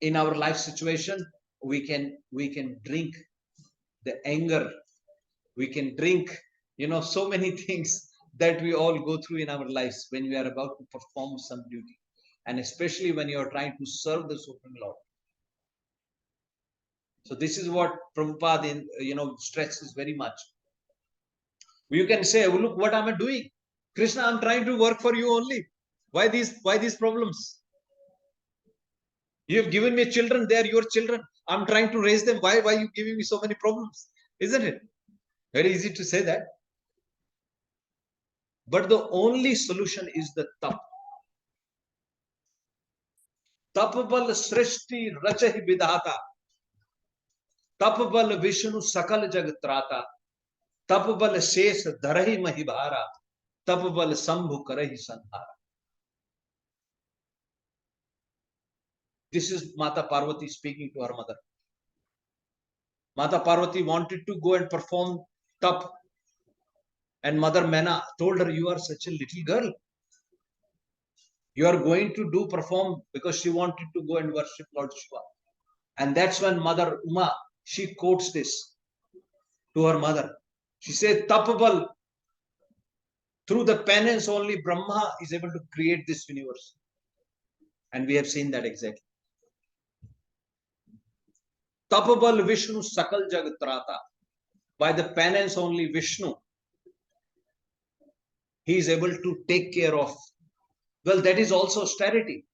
In our life situation, we can drink the anger. We can drink, so many things that we all go through in our lives when we are about to perform some duty. And especially when you are trying to serve the Supreme Lord. So this is what Prabhupada stresses very much. You can say, oh, look, what am I doing? Krishna, I'm trying to work for you only. Why these problems? You have given me children, they are your children. I'm trying to raise them. Why are you giving me so many problems? Isn't it? Very easy to say that. But the only solution is the tap. तप बल सृष्टि रचहि विधाता, तप बल विष्णु सकल जग त्राता, तप बल शेष धरहि महि भारा, तप बल शंभु करहि संहारा. This is Mata Parvati speaking to her mother. Mata Parvati wanted to go and perform tap, and Mother Mena told her, "You are such a little girl. You are going to do perform," because she wanted to go and worship Lord Shiva. And that's when Mother Uma, she quotes this to her mother. She says, "Tapabal, through the penance only Brahma is able to create this universe." And we have seen that exactly. Tapabal Vishnu Sakal Jag Trata. By the penance only Vishnu, he is able to take care of. Well, that is also austerity.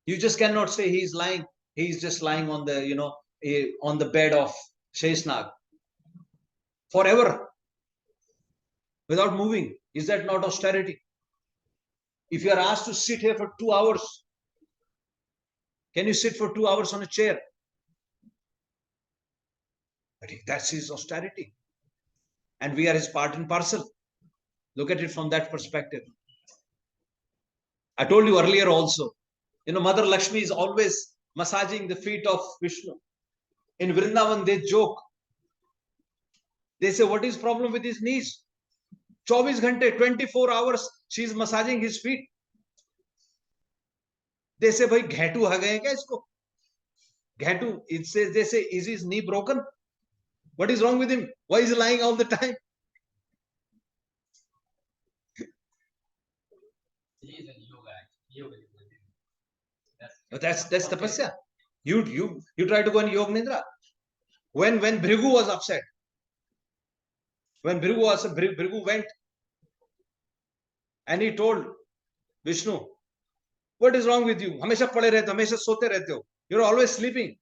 You just cannot say he is lying. He is just lying on the, on the bed of Sheshnag forever without moving. Is that not austerity? If you are asked to sit here for 2 hours, can you sit for 2 hours on a chair? But that's his austerity. And we are his part and parcel. Look at it from that perspective. I told you earlier also, Mother Lakshmi is always massaging the feet of Vishnu. In Vrindavan, they joke. They say, what is problem with his knees? 24 ghante, 24 hours, she is massaging his feet. They say, bhai, ghaitu ha gaye kya isko? Ghaitu, they say, is his knee broken? What is wrong with him? Why is he lying all the time? He is in yoga. That's tapasya. You try to go in Yoga Nidra. When Bhrigu was upset, Bhrigu went and he told Vishnu, what is wrong with you? Hamesha pade rehte ho, hamesha sote rehte ho. You're always sleeping.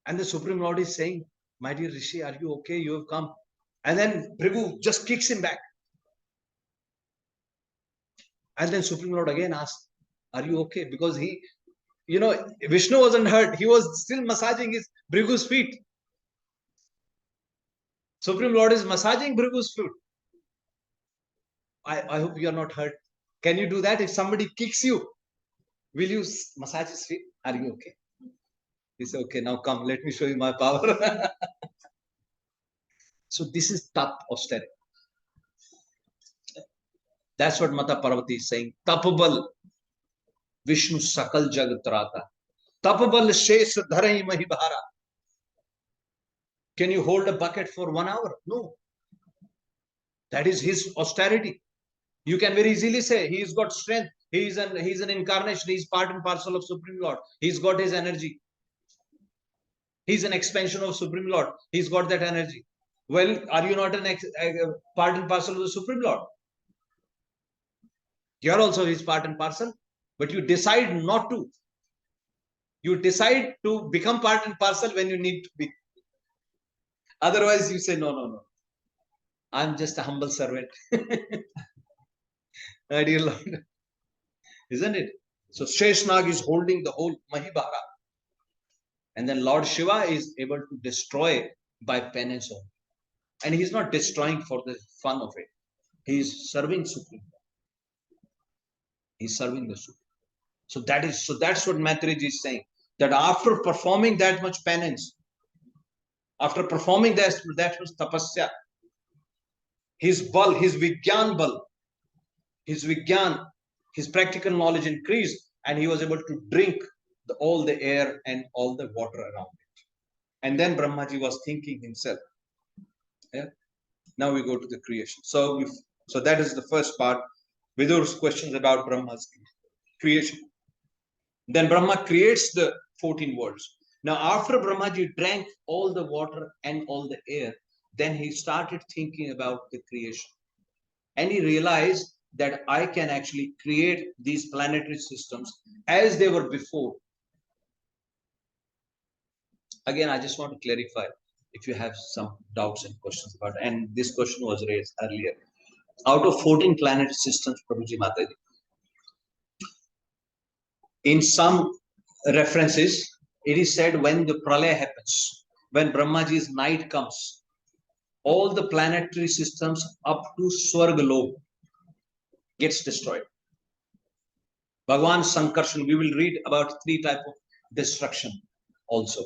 And the Supreme Lord is saying, my dear Rishi, are you okay? You have come. And then Bhrigu just kicks him back. And then Supreme Lord again asks, are you okay? Because Vishnu wasn't hurt. He was still massaging his Bhrigu's feet. Supreme Lord is massaging Bhrigu's feet. I hope you are not hurt. Can you do that? If somebody kicks you, will you massage his feet? Are you okay? He said, okay, now come, let me show you my power. So this is tap austerity. That's what Mata Parvati is saying. Tapabal Vishnu Sakal Jagat Rata. Tapabal Shesh Dharai Mahibhara. Can you hold a bucket for 1 hour? No. That is his austerity. You can very easily say he's got strength. He's an incarnation. He's part and parcel of Supreme Lord. He's got his energy. He's an expansion of Supreme Lord. He's got that energy. Well, are you not a part and parcel of the Supreme Lord? You're also his part and parcel, but you decide not to. You decide to become part and parcel when you need to be. Otherwise, you say, no. I'm just a humble servant. Dear Lord. Isn't it? So Sheshnag is holding the whole Mahibhara. And then Lord Shiva is able to destroy by penance only. And he's not destroying for the fun of it. He's serving Supreme. He's serving the Supreme. So that's what Maitreji is saying. That after performing that much penance, after performing that much tapasya, his bal, his vigyan bal, his practical knowledge increased, and he was able to drink all the air and all the water around it. And then Brahmaji was thinking himself. Yeah. Now we go to the creation. So that is the first part. Vidur's questions about Brahma's creation. Then Brahma creates the 14 worlds. Now, after Brahmaji drank all the water and all the air, then he started thinking about the creation. And he realized that I can actually create these planetary systems as they were before. Again, I just want to clarify if you have some doubts and questions about it. And this question was raised earlier. out of 14 planetary systems, Prabhuji Mataji. In some references, it is said when the pralaya happens, when Brahmaji's night comes, all the planetary systems up to Swargalok gets destroyed. Bhagwan Sankarshan, we will read about 3 types of destruction also.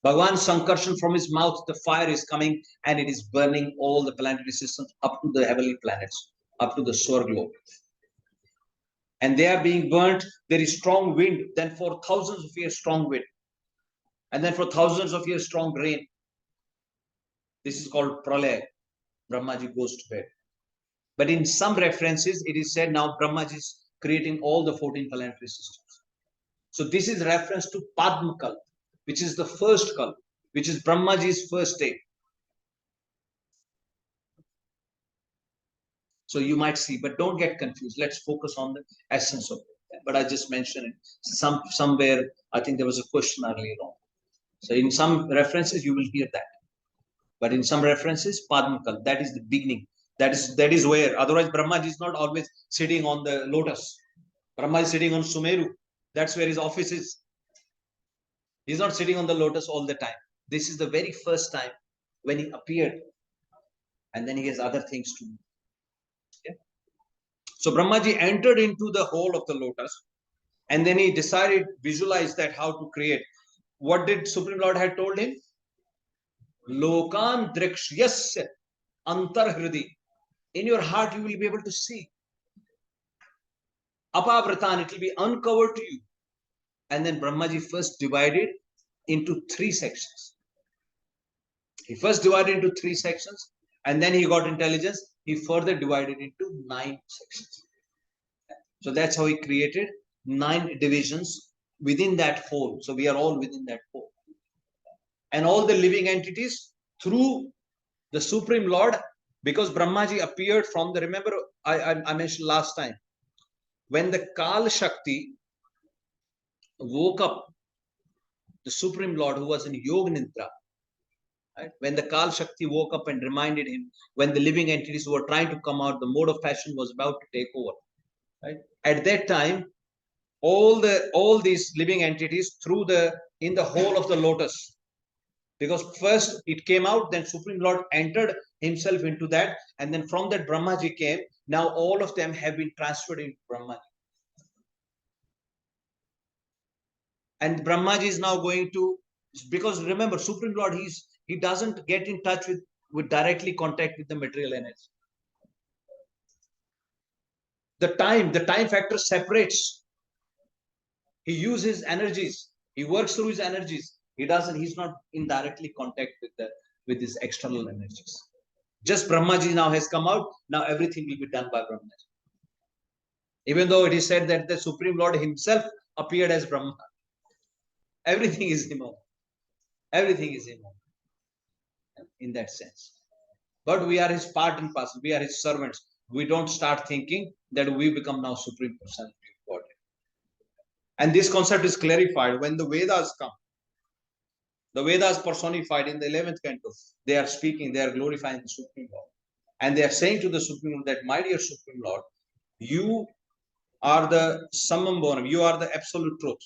Bhagwan Sankarshan, from his mouth, the fire is coming and it is burning all the planetary systems up to the heavenly planets, up to the Swargalok. And they are being burnt. There is strong wind. Then for thousands of years, strong wind. And then for thousands of years, strong rain. This is called pralaya. Brahmaji goes to bed. But in some references, it is said now Brahmaji is creating all the 14 planetary systems. So this is reference to Padma Kal, which is the first Kal, which is Brahmaji's first day. So you might see, but don't get confused. Let's focus on the essence of it. But I just mentioned it. Somewhere, I think there was a question earlier on. So in some references, you will hear that. But in some references, Padmakal, that is the beginning. That is where, otherwise Brahmaji is not always sitting on the lotus. Brahma is sitting on Sumeru. That's where his office is. He's not sitting on the lotus all the time. This is the very first time when he appeared. And then he has other things to do. Yeah? So Brahmaji entered into the hole of the lotus. And then he decided, visualize that how to create. What did Supreme Lord had told him? Lokan drikshyasya antarhridi. In your heart, you will be able to see. Apavratan, it will be uncovered to you. And then Brahmaji first divided into 3 sections. He first divided into 3 sections. And then he got intelligence. He further divided into 9 sections. So that's how he created 9 divisions within that whole. So we are all within that whole. And all the living entities through the Supreme Lord, because Brahmaji appeared from the, remember, I mentioned last time, when the Kal Shakti woke up, the Supreme Lord who was in Yoga Nidra, right? When the Kal Shakti woke up and reminded him, when the living entities who were trying to come out, the mode of passion was about to take over. Right? At that time, all these living entities in the hole of the lotus, because first it came out, then Supreme Lord entered himself into that, and then from that Brahmaji came. Now all of them have been transferred into Brahmaji. And Brahmaji is now going to, because remember, Supreme Lord, he doesn't get in touch with directly contact with the material energy. The time factor separates. He uses energies. He works through his energies. He's not in directly contact with his external energies. Just Brahmaji now has come out. Now everything will be done by Brahmaji. Even though it is said that the Supreme Lord himself appeared as Brahma. Everything is him. Everything is him. In that sense. But we are his part and parcel. We are his servants. We don't start thinking that we become now Supreme Personality of Godhead. And this concept is clarified when the Vedas come. The Vedas personified in the 11th canto. They are speaking, they are glorifying the Supreme Lord. And they are saying to the Supreme Lord that, my dear Supreme Lord, you are the summum bonum, you are the absolute truth.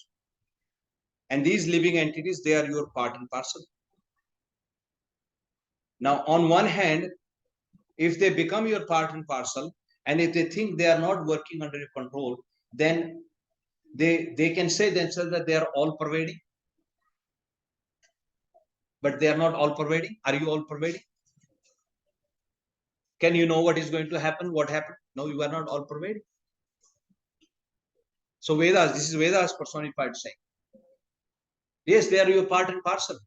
And these living entities, they are your part and parcel. Now, on one hand, if they become your part and parcel, and if they think they are not working under your control, then they can say themselves that they are all pervading. But they are not all pervading. Are you all pervading? Can you know what is going to happen? What happened? No, you are not all pervading. So Vedas, this is Vedas personified saying. Yes, they are your part and parcel.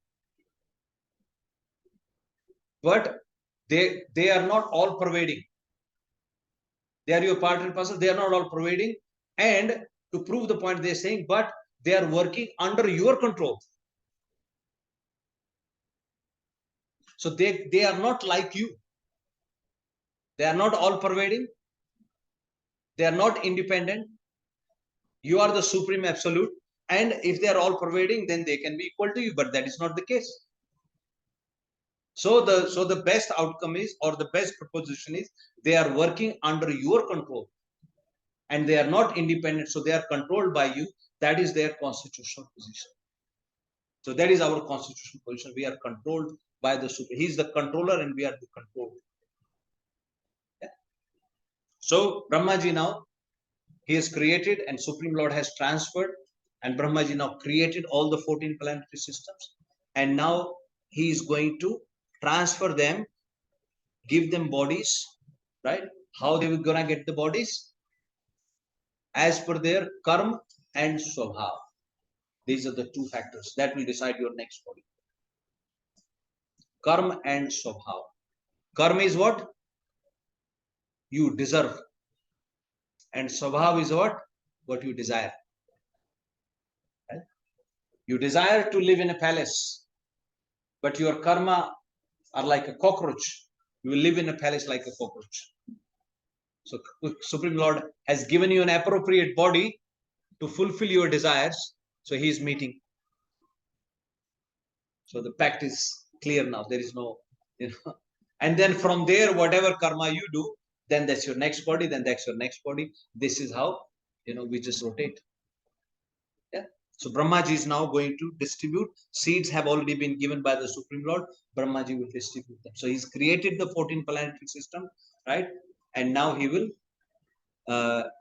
But they are not all pervading. They are your part and parcel. They are not all pervading. And to prove the point, they are saying, but they are working under your control. So they are not like you. They are not all pervading. They are not independent. You are the supreme absolute. And if they are all pervading, then they can be equal to you. But that is not the case. So the best outcome is, or the best proposition is, they are working under your control and they are not independent, so they are controlled by you. That is their constitutional position. So that is our constitutional position. We are controlled by the Supreme. He is the controller and we are the controlled. Yeah. So Brahmaji now, he has created and Supreme Lord has transferred, and Brahmaji now created all the 14 planetary systems, and now he is going to transfer them, give them bodies, right? How they were gonna get the bodies? As per their karma and swabhav. These are the two factors that will decide your next body. Karma and swabhav. Karma is what you deserve, and swabhav is what you desire. Right? You desire to live in a palace, but your karma are like a cockroach. You will live in a palace like a cockroach. So Supreme Lord has given you an appropriate body to fulfill your desires. So he is meeting. So the pact is clear now. There is no, and then from there, whatever karma you do, then that's your next body, then that's your next body. This is how, we just rotate. Yeah. So Brahmaji is now going to distribute. Seeds have already been given by the Supreme Lord. Brahmaji will distribute them. So he's created the 14 planetary system, right? And now he will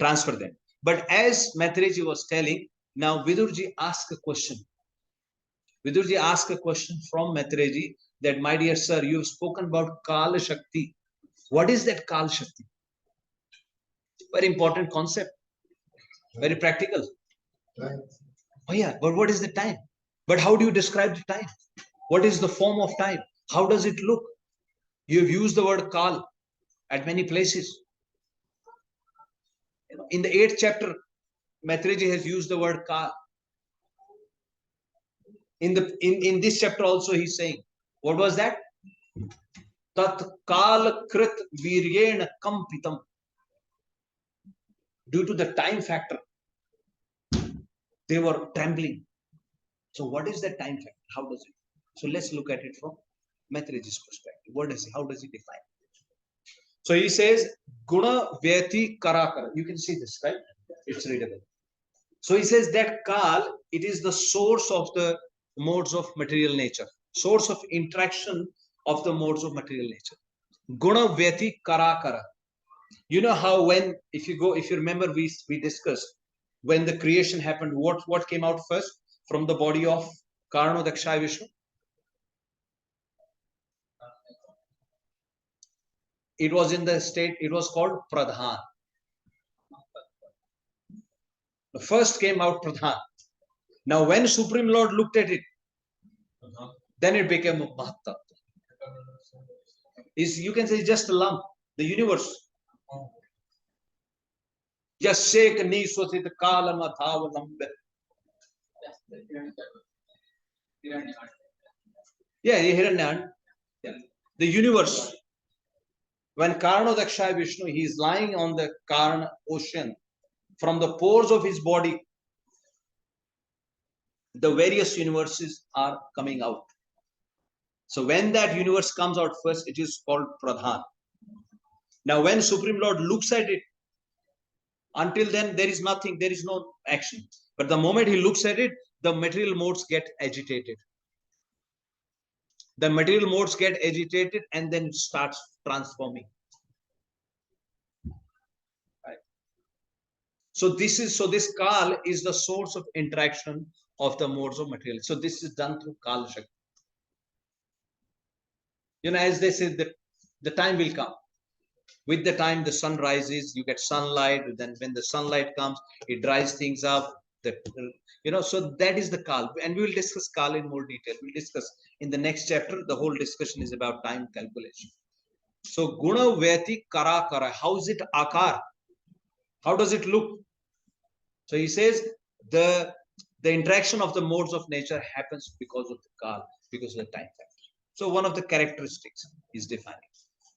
transfer them. But as Maitreji was telling, now Vidurji asked a question. Vidurji asked a question from Maitreji that, my dear sir, you've spoken about Kala Shakti. What is that Kala Shakti? Very important concept. Very practical. Right. Oh yeah, but what is the time? But how do you describe the time? What is the form of time? How does it look? You have used the word Kal at many places. In the 8th chapter, Maitreji has used the word Kal. In this chapter also he's saying, what was that? Tat Kal Krit Viryena Kampitam. Due to the time factor, they were trembling. So what is that time factor? How does it? So let's look at it from Maitreji's perspective. How does he define it? So he says, Guna Vyati Karakara. You can see this, right? It's readable. So he says that Kal, it is the source of the modes of material nature, source of interaction of the modes of material nature. Guna Vyati Karakara. You know how if you remember, we discussed when the creation happened, what came out first from the body of Karno Dakshaya Vishnu? It was in the state, it was called Pradhan. The first came out Pradhan. Now when Supreme Lord looked at it, then it became a Mahatattva. You can say just a lump, the universe. Just shake Niswasit Kalamathavanambe. Yeah, Hiranyan. Yeah. The universe. When Karno Dakshaya Vishnu, he is lying on the Karna ocean. From the pores of his body, the various universes are coming out. So when that universe comes out first, it is called Pradhan. Now when Supreme Lord looks at it, until then there is nothing, there is no action. But the moment he looks at it, the material modes get agitated. The material modes get agitated and then it starts transforming. Right. So this Kal is the source of interaction of the modes of material. So this is done through Kal Shakti. As they say, the time will come. With the time, the sun rises, you get sunlight. Then when the sunlight comes, it dries things up. So that is the Kal. And we will discuss Kal in more detail. We'll discuss in the next chapter. The whole discussion is about time calculation. So Guna Vyati Kara Kara. How is it Akar? How does it look? So he says the interaction of the modes of nature happens because of the Kal, because of the time factor. So one of the characteristics is defining.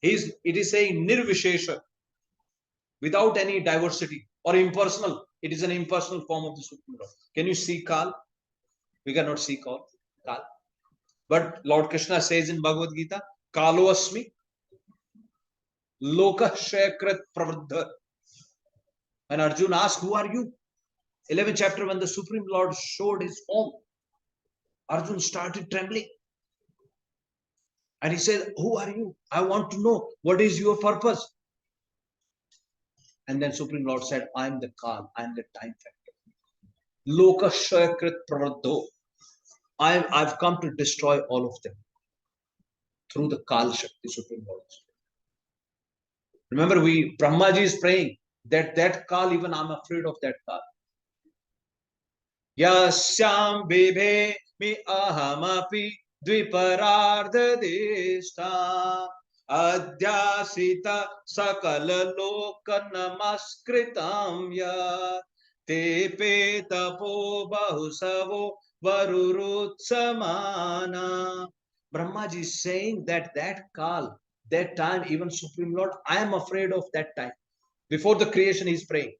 It is saying Nirvishesha, without any diversity or impersonal. It is an impersonal form of the Supreme Lord. Can you see Kal? We cannot see Kal. But Lord Krishna says in Bhagavad Gita, Kalo asmi loka shayakrit pravardha. When Arjuna asked, who are you? 11th chapter, when the Supreme Lord showed his form, Arjuna started trembling. And he said, who are you? I want to know what is your purpose. And then Supreme Lord said, I am the Kal, I am the time factor. Loka shayakrit pravardho. I've come to destroy all of them through the Kal Shakti, Supreme Lord. Remember, Brahmaji is praying that Kal, even I'm afraid of that Kal. Yasyam bibhe mi ahamapi dviparardha deshta adhyasita sakala loka namaskritam ya tepe tapo bahusavo varurutsamana. Brahmaji is saying that Kal, that time, even Supreme Lord, I am afraid of that time. Before the creation, he is praying.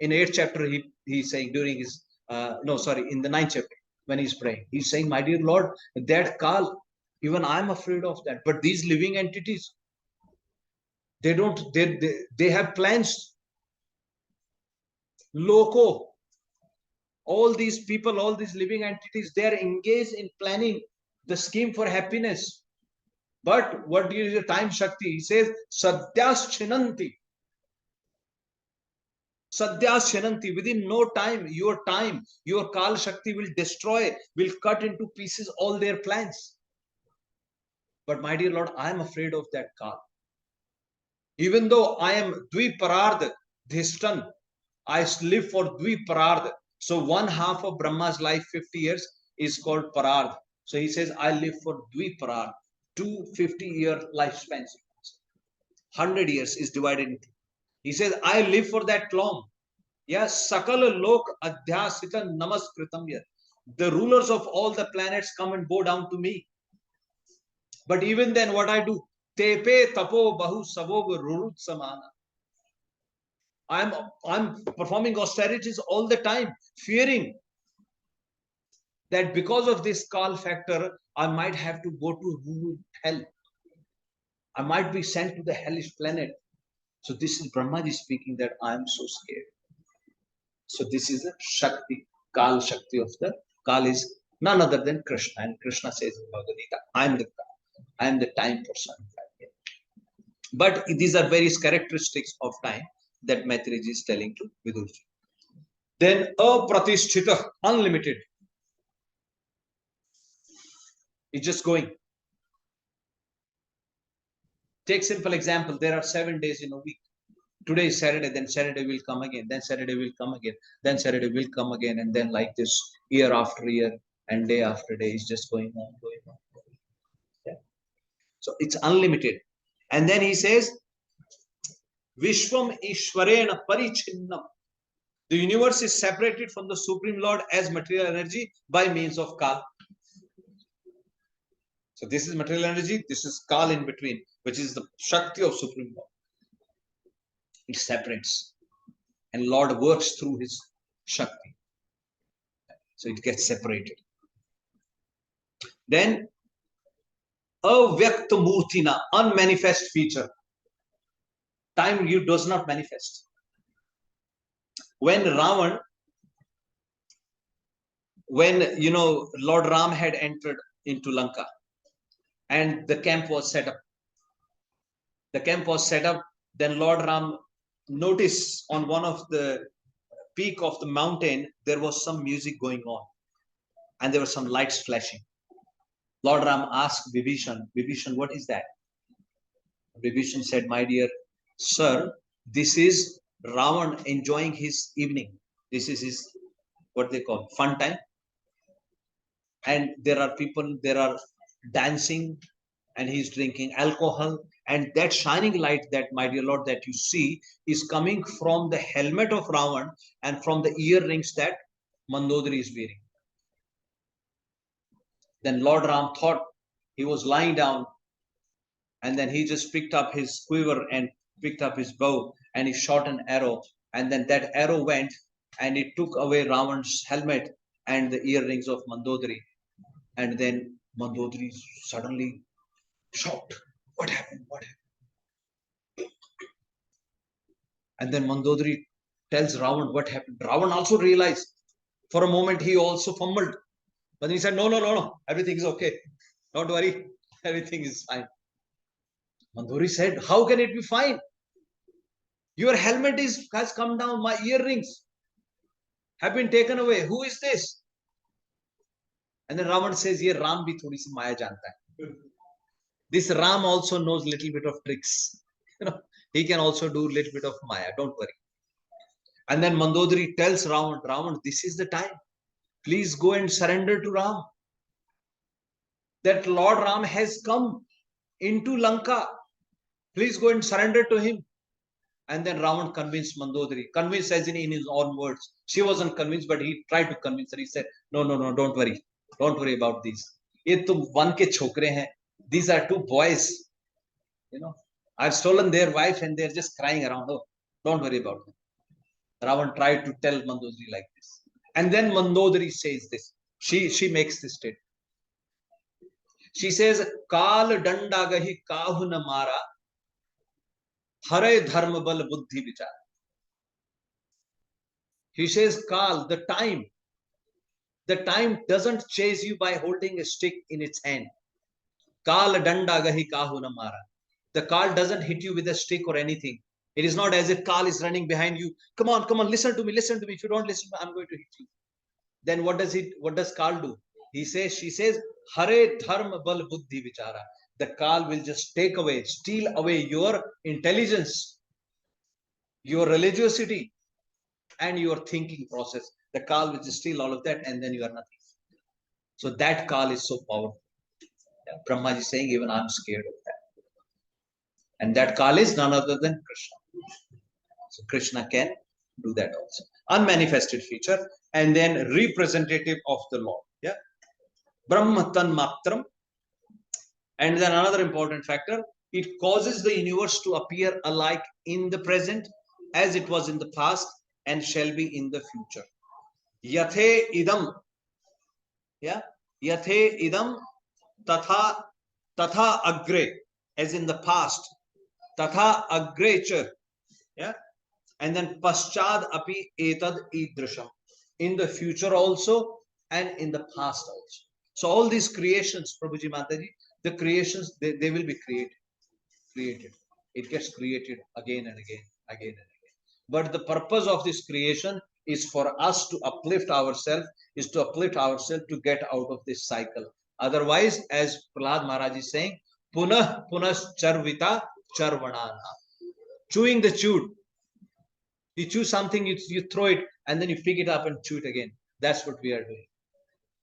In 8th chapter, he's saying during his, in the 9th chapter, when he's praying, he's saying, my dear Lord, that Kal, even I'm afraid of that. But these living entities, they have plans. Loco, all these people, all these living entities, they are engaged in planning the scheme for happiness. But what is the time Shakti? He says, Sadyas Chinanti. Sadyas Chinanti. Within no time, your Kal Shakti will destroy, will cut into pieces all their plans. But my dear Lord, I am afraid of that Kal. Even though I am Dviparardha Dhistan, I live for Dviparardha. So 1/2 of Brahma's life, 50 years, is called Parardha. So he says, I live for Dviparardha. 250-year lifespans. 100 years is divided into. He says, I live for that long. Yes, Sakala Lok Adhyasita Namaskritam. The rulers of all the planets come and bow down to me. But even then, what I do? Tepe tapo bahu savob rurut samana. I'm performing austerities all the time, fearing that because of this Kal factor, I might have to go to hell. I might be sent to the hellish planet. So this is Brahmaji speaking that I am so scared. So this is the Shakti, Kal Shakti of the Kal is none other than Krishna. And Krishna says in Bhagavad Gita, I am the Kal. I am the time personified. But these are various characteristics of time that Maitriji is telling to Vidurji. Then Apratishthita, unlimited. It's just going. Take simple example. There are 7 days in a week. Today is Saturday, then Saturday will come again, then Saturday will come again, then Saturday will come again, and then like this, year after year and day after day is just going on. Yeah. So it's unlimited. And then he says, Vishwam Ishwarena Parichinnam. The universe is separated from the Supreme Lord as material energy by means of Kal. So this is material energy, this is Kal in between, which is the Shakti of Supreme Lord. It separates. And Lord works through his Shakti. So it gets separated. Then, Avyakta Murtina, unmanifest feature. Time does not manifest. When Ravan, Lord Ram had entered into Lanka and the camp was set up. The camp was set up. Then Lord Ram noticed on one of the peak of the mountain, there was some music going on and there were some lights flashing. Lord Ram asked Vibhishan, what is that? Vibhishan said, my dear sir, this is Ravan enjoying his evening. This is his, what they call, fun time. And there are people, there are dancing and he's drinking alcohol. And that shining light that, my dear Lord, that you see is coming from the helmet of Ravan and from the earrings that Mandodari is wearing. Then Lord Ram thought he was lying down and then he just picked up his quiver and picked up his bow and he shot an arrow. And then that arrow went and it took away Ravan's helmet and the earrings of Mandodari. And then Mandodari suddenly shocked. What happened? What happened? And then Mandodari tells Ravan what happened. Ravan also realized. For a moment, he also fumbled. But he said, no. Everything is okay. Don't worry. Everything is fine. Mandodari said, how can it be fine? Your helmet has come down. My earrings have been taken away. Who is this? And then Ravan says, "Ye Ram bhi thodi si maya janta hai." This Ram also knows little bit of tricks. He can also do little bit of maya. Don't worry. And then Mandodari tells Ravan, this is the time. Please go and surrender to Ram. That Lord Ram has come into Lanka. Please go and surrender to him. And then Ravan convinced Mandodari. Convinced as in his own words. She wasn't convinced, but he tried to convince her. He said, no, don't worry. Don't worry about these. ये तो one के छोकरे हैं. These are two boys. I've stolen their wife and they're just crying around. Oh, don't worry about them. Ravan tried to tell Mandodari like this. And then Mandodari says this. She makes this statement. She says, Kal danda gahi kahu na mara, hare dharma bal buddhi vichar. He says, Kal, the time doesn't chase you by holding a stick in its hand. Kal danda gahi kahu na mara. The Kal doesn't hit you with a stick or anything. It is not as if Kal is running behind you. Come on, listen to me. If you don't listen, I'm going to hit you. Then what does Kal do? She says, Hare dharma bal buddhi vichara. The Kal will just steal away your intelligence, your religiosity, and your thinking process. The Kal will just steal all of that, and then you are nothing. So that Kal is so powerful. Brahma is saying, even I'm scared of that. And that Kal is none other than Krishna. So Krishna can do that also. Unmanifested feature, and then representative of the Lord. Yeah. Brahma tan matram. And then another important factor, it causes the universe to appear alike in the present as it was in the past and shall be in the future. Yathe idam. Yeah. Yathe idam tatha agre, as in the past. Tatha agrecha. Yeah. And then paschad api etad idrasham. In the future also and in the past also. So all these creations, Prabhuji Mataji, the creations, they will be created. It gets created again and again. But the purpose of this creation is for us to uplift ourselves, to get out of this cycle. Otherwise, as Prahlad Maharaj is saying, punah charvita charvanana. Chewing the chewed. You chew something, you throw it, and then you pick it up and chew it again. That's what we are doing.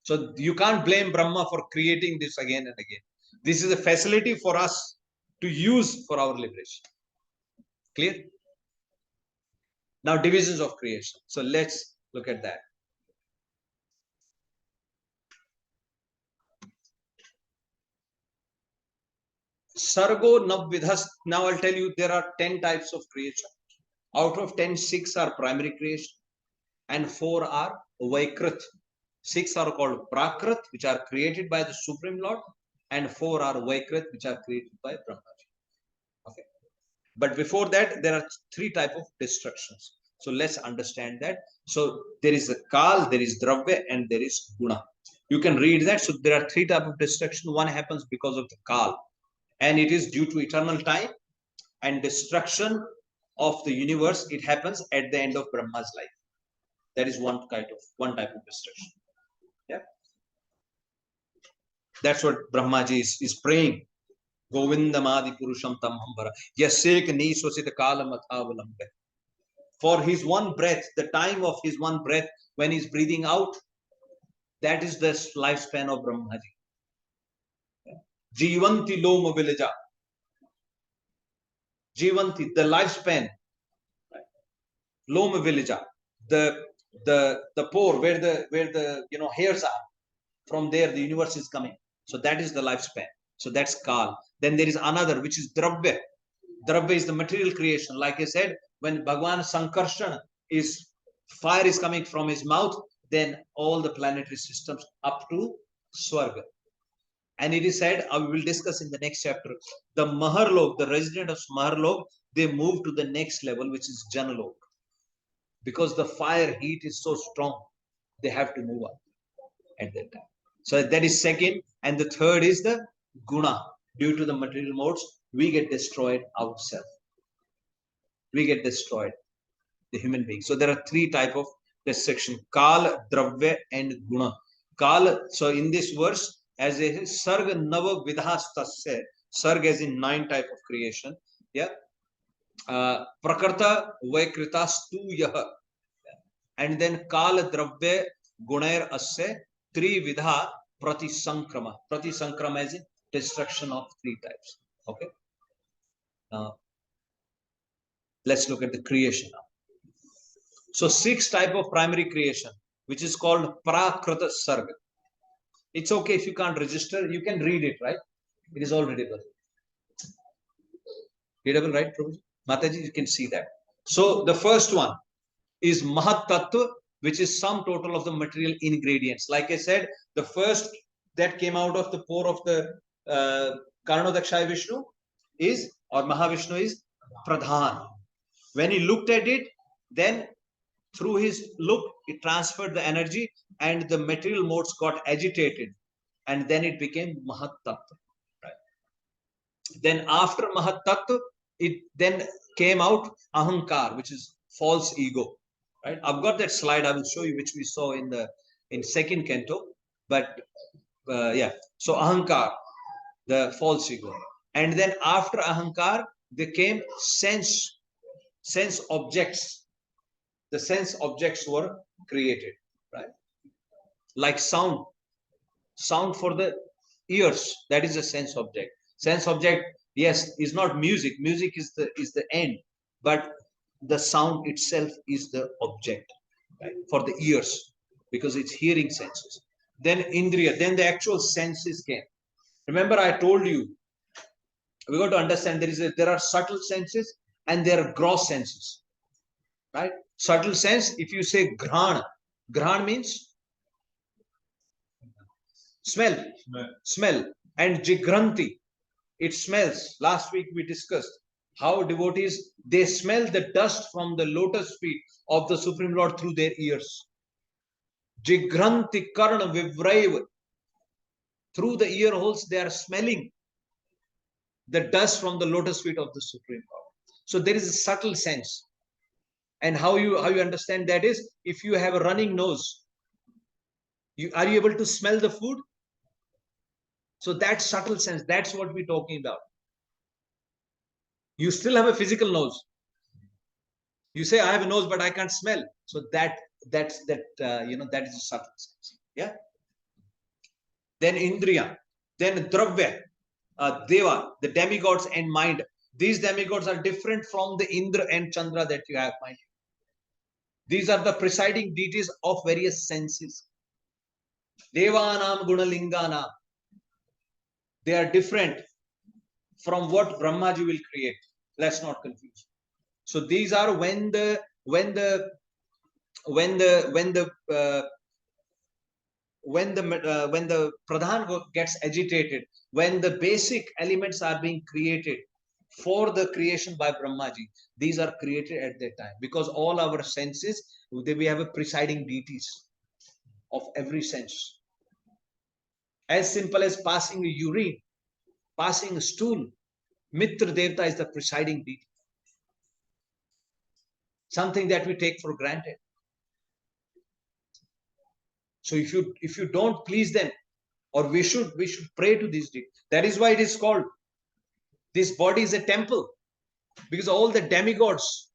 So you can't blame Brahma for creating this again and again. This is a facility for us to use for our liberation. Clear? Now, divisions of creation. So let's look at that. Sargo Navvidhas. Now I'll tell you there are 10 types of creation. Out of 10, 6 are primary creation and 4 are Vaikrit. 6 are called Prakrit, which are created by the Supreme Lord, and 4 are Vaikrit, which are created by Brahmaji. Okay. But before that, there are 3 types of destructions. So let's understand that. So there is a Kal, there is Dravya, and there is Guna. You can read that. So there are 3 types of destruction. One happens because of the Kal, and it is due to eternal time and destruction of the universe. It happens at the end of Brahma's life. That is one type of destruction. Yeah. That's what Brahmaji is praying. Govindamadi Purusham Tamhambara. Yasek Niswasit Kalam Atavalambe. For his one breath, the time of his one breath, when he's breathing out, that is the lifespan of Brahmaji. Jivanti Loma Villaja. Jivanti, the lifespan. Loma Villaja. The pore where the hairs are. From there, the universe is coming. So that is the lifespan. So that's Kal. Then there is another, which is Dravya. Dravya is the material creation. Like I said, when Bhagwan Sankarshan fire is coming from his mouth, then all the planetary systems up to Swarga. And it is said, we will discuss in the next chapter, the Maharlok, the resident of Maharlok, they move to the next level, which is Janalok. Because the fire heat is so strong, they have to move up at that time. So that is second. And the third is the Guna. Due to the material modes, we get destroyed ourselves. We get destroyed, the human being. So there are three types of destruction: Kal, Dravya, and Guna. Kal, so in this verse, as a Sarg Nava Vidhastasya, Sarg as in 9 type of creation. Yeah. Prakarta Vaikritastu Yaha. And then Kal, Dravya, Gunair Asya, Tri Vidha Prati Sankrama. Prati Sankrama is in destruction of 3 types. Okay. Now, let's look at the creation now. So 6 type of primary creation, which is called Prakrita Sarga. It's okay if you can't register, you can read it, right? It is all readable. Readable, right, Prabhuji? Mataji, you can see that. So the first one is Mahat Tattva, which is sum total of the material ingredients. Like I said, the first that came out of the pore of the Karnodakshaya Vishnu is, or Mahavishnu is Pradhan. When he looked at it, then through his look, it transferred the energy and the material modes got agitated. And then it became Mahat Tattva. Right? Then after Mahat Tattva, it then came out Ahankar, which is false ego. Right? I've got that slide. I will show you, which we saw in second canto. But yeah, so Ahankar, the false ego. And then after Ahankar, there came sense objects. The sense objects were created, right? Like sound for the ears, that is a sense object. Sense object, yes, is not music. Music is the end, but the sound itself is the object, right? For the ears, because it's hearing senses. Then Indriya, then the actual senses came. Remember, I told you, we got to understand there are subtle senses and there are gross senses, right? Subtle sense, if you say Grhan means smell. And Jigranti, it smells. Last week we discussed how devotees, they smell the dust from the lotus feet of the Supreme Lord through their ears. Jigranti Karna Vivraiva, through the ear holes they are smelling the dust from the lotus feet of the Supreme Lord. So there is a subtle sense. And how you understand that is, if you have a running nose, are you able to smell the food? So that subtle sense, that's what we're talking about. You still have a physical nose. You say, I have a nose, but I can't smell. So that is a subtle sense. Yeah. Then Indriya, then Dravya, Deva, the demigods and mind. These demigods are different from the Indra and Chandra that you have, mind. These are the presiding deities of various senses. Devanam Gunalingana. They are different from what Brahmaji will create. Let's not confuse. So these are when the Pradhan gets agitated, when the basic elements are being created for the creation by Brahmaji. These are created at that time, because all our senses, we have a presiding deities of every sense. As simple as passing a urine, passing a stool, Mitra Devta is the presiding deity. Something that we take for granted. So if you don't please them, or we should pray to these deities. That is why it is called, this body is a temple, because all the demigods,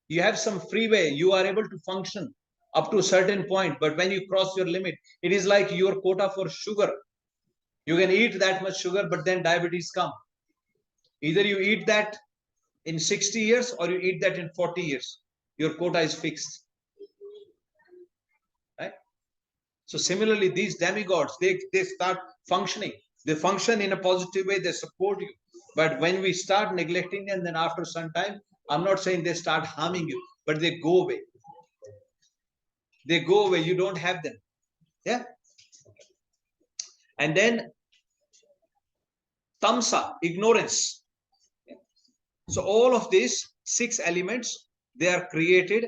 you have some freeway, you are able to function up to a certain point, but when you cross your limit, it is like your quota for sugar. You can eat that much sugar, but then diabetes come. Either you eat that in 60 years or you eat that in 40 years. Your quota is fixed. Right? So similarly, these demigods, they start functioning. They function in a positive way, they support you. But when we start neglecting them, then after some time, I'm not saying they start harming you, but they go away. They go away, you don't have them. Yeah? And then tamsa, ignorance. So all of these 6 elements, they are created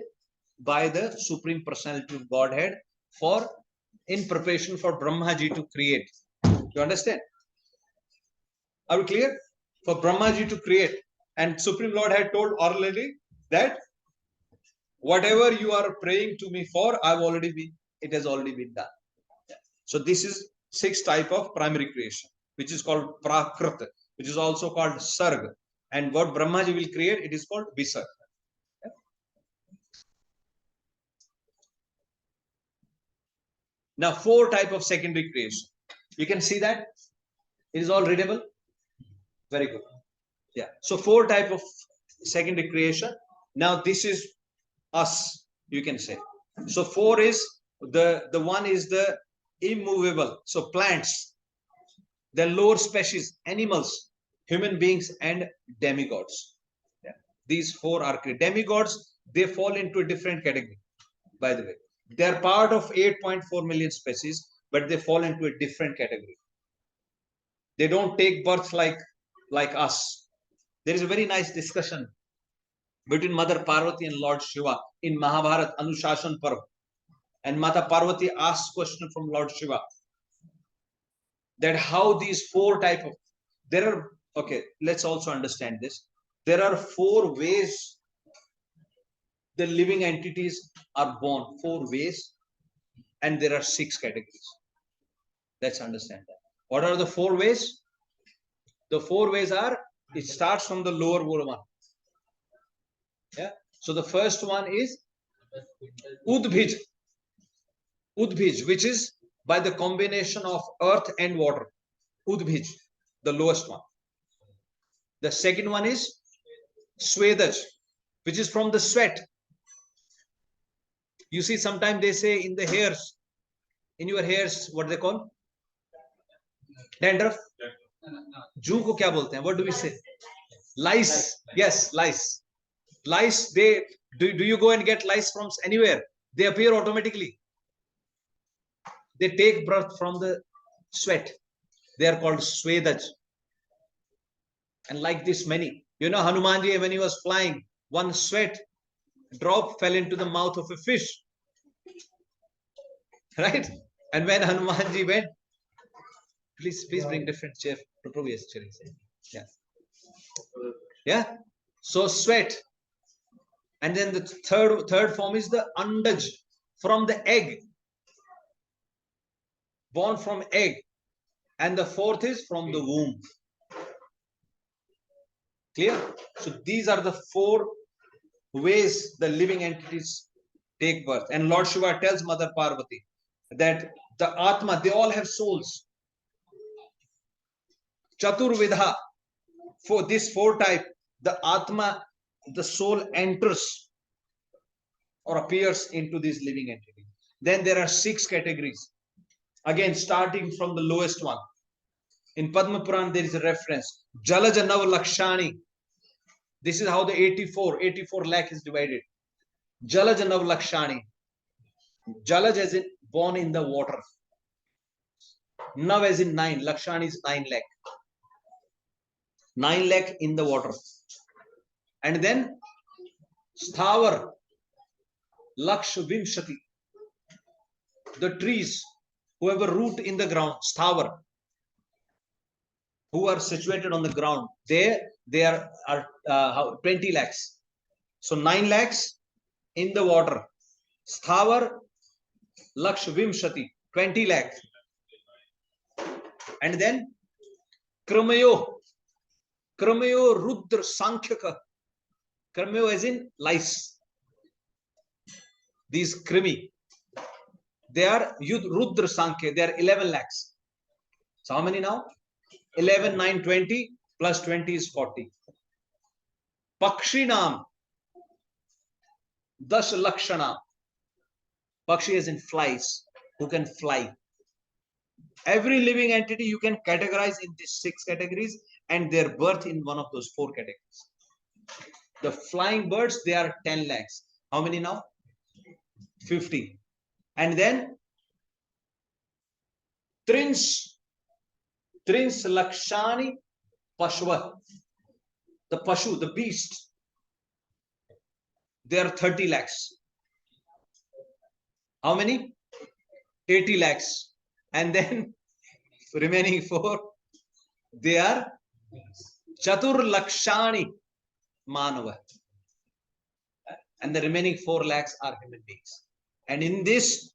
by the Supreme Personality of Godhead for in preparation for Brahmaji to create. You understand? Are we clear? For Brahmaji to create. And Supreme Lord had told already that whatever you are praying to me for, it has already been done. So this is 6 type of primary creation, which is called Prakrit, which is also called Sarg. And what Brahmaji will create, it is called Visarg. Now 4 type of secondary creation. You can see that it is all readable. Very good. Yeah. So 4 type of secondary creation. Now this is us, you can say. So 4 is the one is the immovable. So plants, the lower species, animals, human beings, and demigods. Yeah. These 4 are created. Demigods, they fall into a different category, by the way. They are part of 8.4 million species, but they fall into a different category. They don't take birth like us. There is a very nice discussion between Mother Parvati and Lord Shiva in Mahabharata Anushashan Parv. And Mata Parvati asks question from Lord Shiva that how these 4 type of, there are, okay, let's also understand this. There are 4 ways the living entities are born, 4 ways, and there are 6 categories. Let's understand that. What are the 4 ways? The 4 ways are, it starts from the lower one. Yeah. So the first one is Udbhij. Udbhij, which is by the combination of earth and water. Udbhij, the lowest one. The second one is Svedaj, which is from the sweat. You see, sometimes they say in the hairs, in your hairs, what they call? Dandruff. Juu ko kya bolte hain? What do we say? Lice. Yes, lice. Lice, they do you go and get lice from anywhere? They appear automatically. They take birth from the sweat. They are called Svedaj. And like this many. You know, Hanumanji, when he was flying, one sweat drop fell into the mouth of a fish. Right? And when Hanumanji went, please bring different chair. Yeah. Yeah. So sweat. And then the third form is the andaj, from the egg. Born from egg. And the 4th is from the womb. Clear? So these are the 4 ways the living entities take birth. And Lord Shiva tells Mother Parvati that the Atma, they all have souls. Chaturvidha, for this 4 type, the Atma, the soul enters or appears into this living entity. Then there are 6 categories. Again, starting from the lowest one. In Padma Puran, there is a reference. Jalaja Nav Lakshani. This is how the 84 lakh is divided. Jalaja Nav Lakshani. Jalaj as in born in the water. Nav as in 9. Lakshani is 9 lakh. 9 lakh in the water. And then Sthavar. Laksh Vimshati. The trees who have a root in the ground. Sthavar. Who are situated on the ground. They are 20 lakhs. So 9 lakhs in the water. Sthavar Laksh Vimshati, 20 lakh. And then Kramayo Rudra Sankhya. Kramayo as in lice. These krimi, they are Rudra Sankhya, they are 11 lakhs. So how many now? 11, 9, 20 plus 20 is 40. Pakshinam, Dash Lakshana. Pakshi as in flies, who can fly. Every living entity you can categorize in these 6 categories and their birth in one of those 4 categories. The flying birds, they are 10 lakhs. How many now? 50. And then Trins Trins Lakshani Pashva. The Pashu, the beast. There are 30 lakhs. How many? 80 lakhs. And then remaining 4, they are Chatur Lakshani Manava. And the remaining 4 lakhs are human beings. And in this,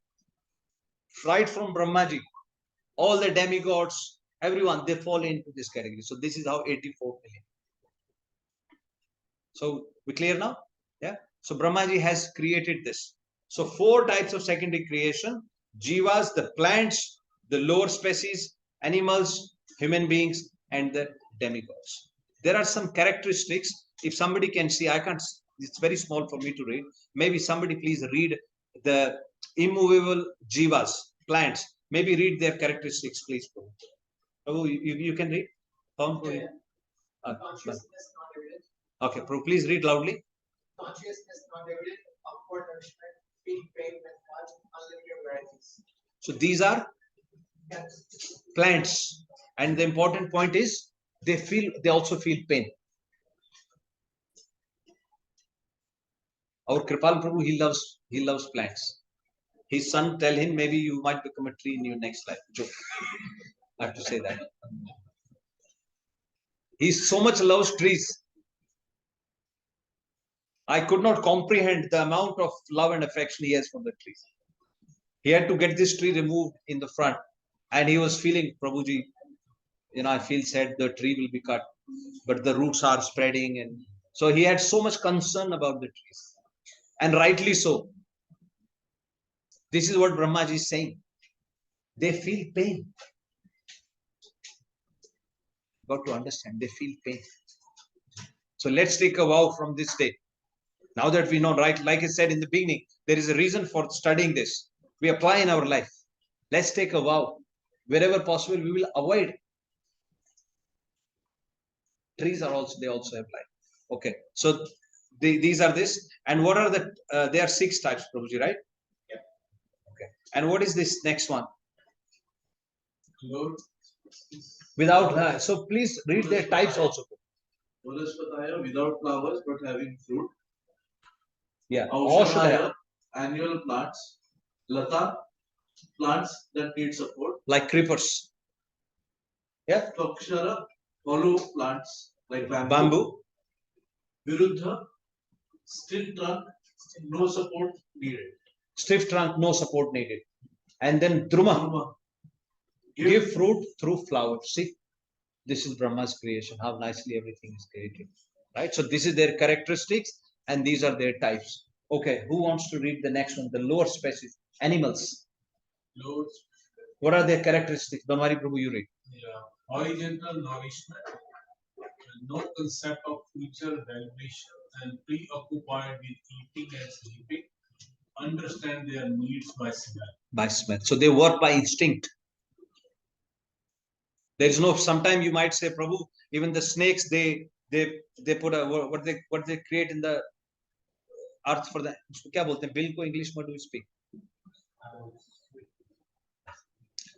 right from Brahmaji, all the demigods, everyone, they fall into this category. So this is how 84 million. So we clear now? Yeah. So Brahmaji has created this. So 4 types of secondary creation: jivas, the plants, the lower species, animals, human beings, and the demigods. There are some characteristics. If somebody can see, I can't. It's very small for me to read. Maybe somebody please read the immovable jivas, plants. Maybe read their characteristics, please. Prabhu, you can read. Consciousness not evident. Okay, Prabhu, please read loudly. Consciousness not evident. Upward nourishment. Feel pain when touched. Unlimited varieties. So these are plants, and the important point is they also feel pain. Our Kripal Prabhu, he loves plants. His son tell him, maybe you might become a tree in your next life. Joke. I have to say that. He so much loves trees. I could not comprehend the amount of love and affection he has for the trees. He had to get this tree removed in the front, and he was feeling, Prabhuji, I feel sad the tree will be cut, but the roots are spreading, and so he had so much concern about the trees, and rightly so. This is what Brahmaji is saying. They feel pain. Got to understand, they feel pain. So let's take a vow from this day. Now that we know, right, like I said in the beginning, there is a reason for studying this. We apply in our life. Let's take a vow. Wherever possible, we will avoid. Trees are also, they also have life. Okay, so these are this. And what are the, there are 6 types, Prabhuji, right? Yeah. Okay. And what is this next one? Lord, Without, so please read their types also. Vanaspataya, without flowers but having fruit. Yeah. Aushadaya, annual plants. Lata, plants that need support. Like creepers. Yeah. Takshara, hollow plants like Bamboo. Viruddha, stiff trunk, no support needed. Stiff trunk, no support needed. And then Druma, Dharma, give fruit through flowers. See, this is Brahma's creation, how nicely everything is created. Right? So this is their characteristics, and these are their types. Okay, who wants to read the next one? The lower species, animals. Lord, What are their characteristics? Bamari Prabhu, you read. yeah, horizontal nourishment, no concept of future valuation, and preoccupied with eating and sleeping, understand their needs by smell. By smell. So they work by instinct. There is no, sometimes you might say, Prabhu, even the snakes, they put a, what they create in the earth for the, क्या बोलते हैं? Bill को English में do you speak?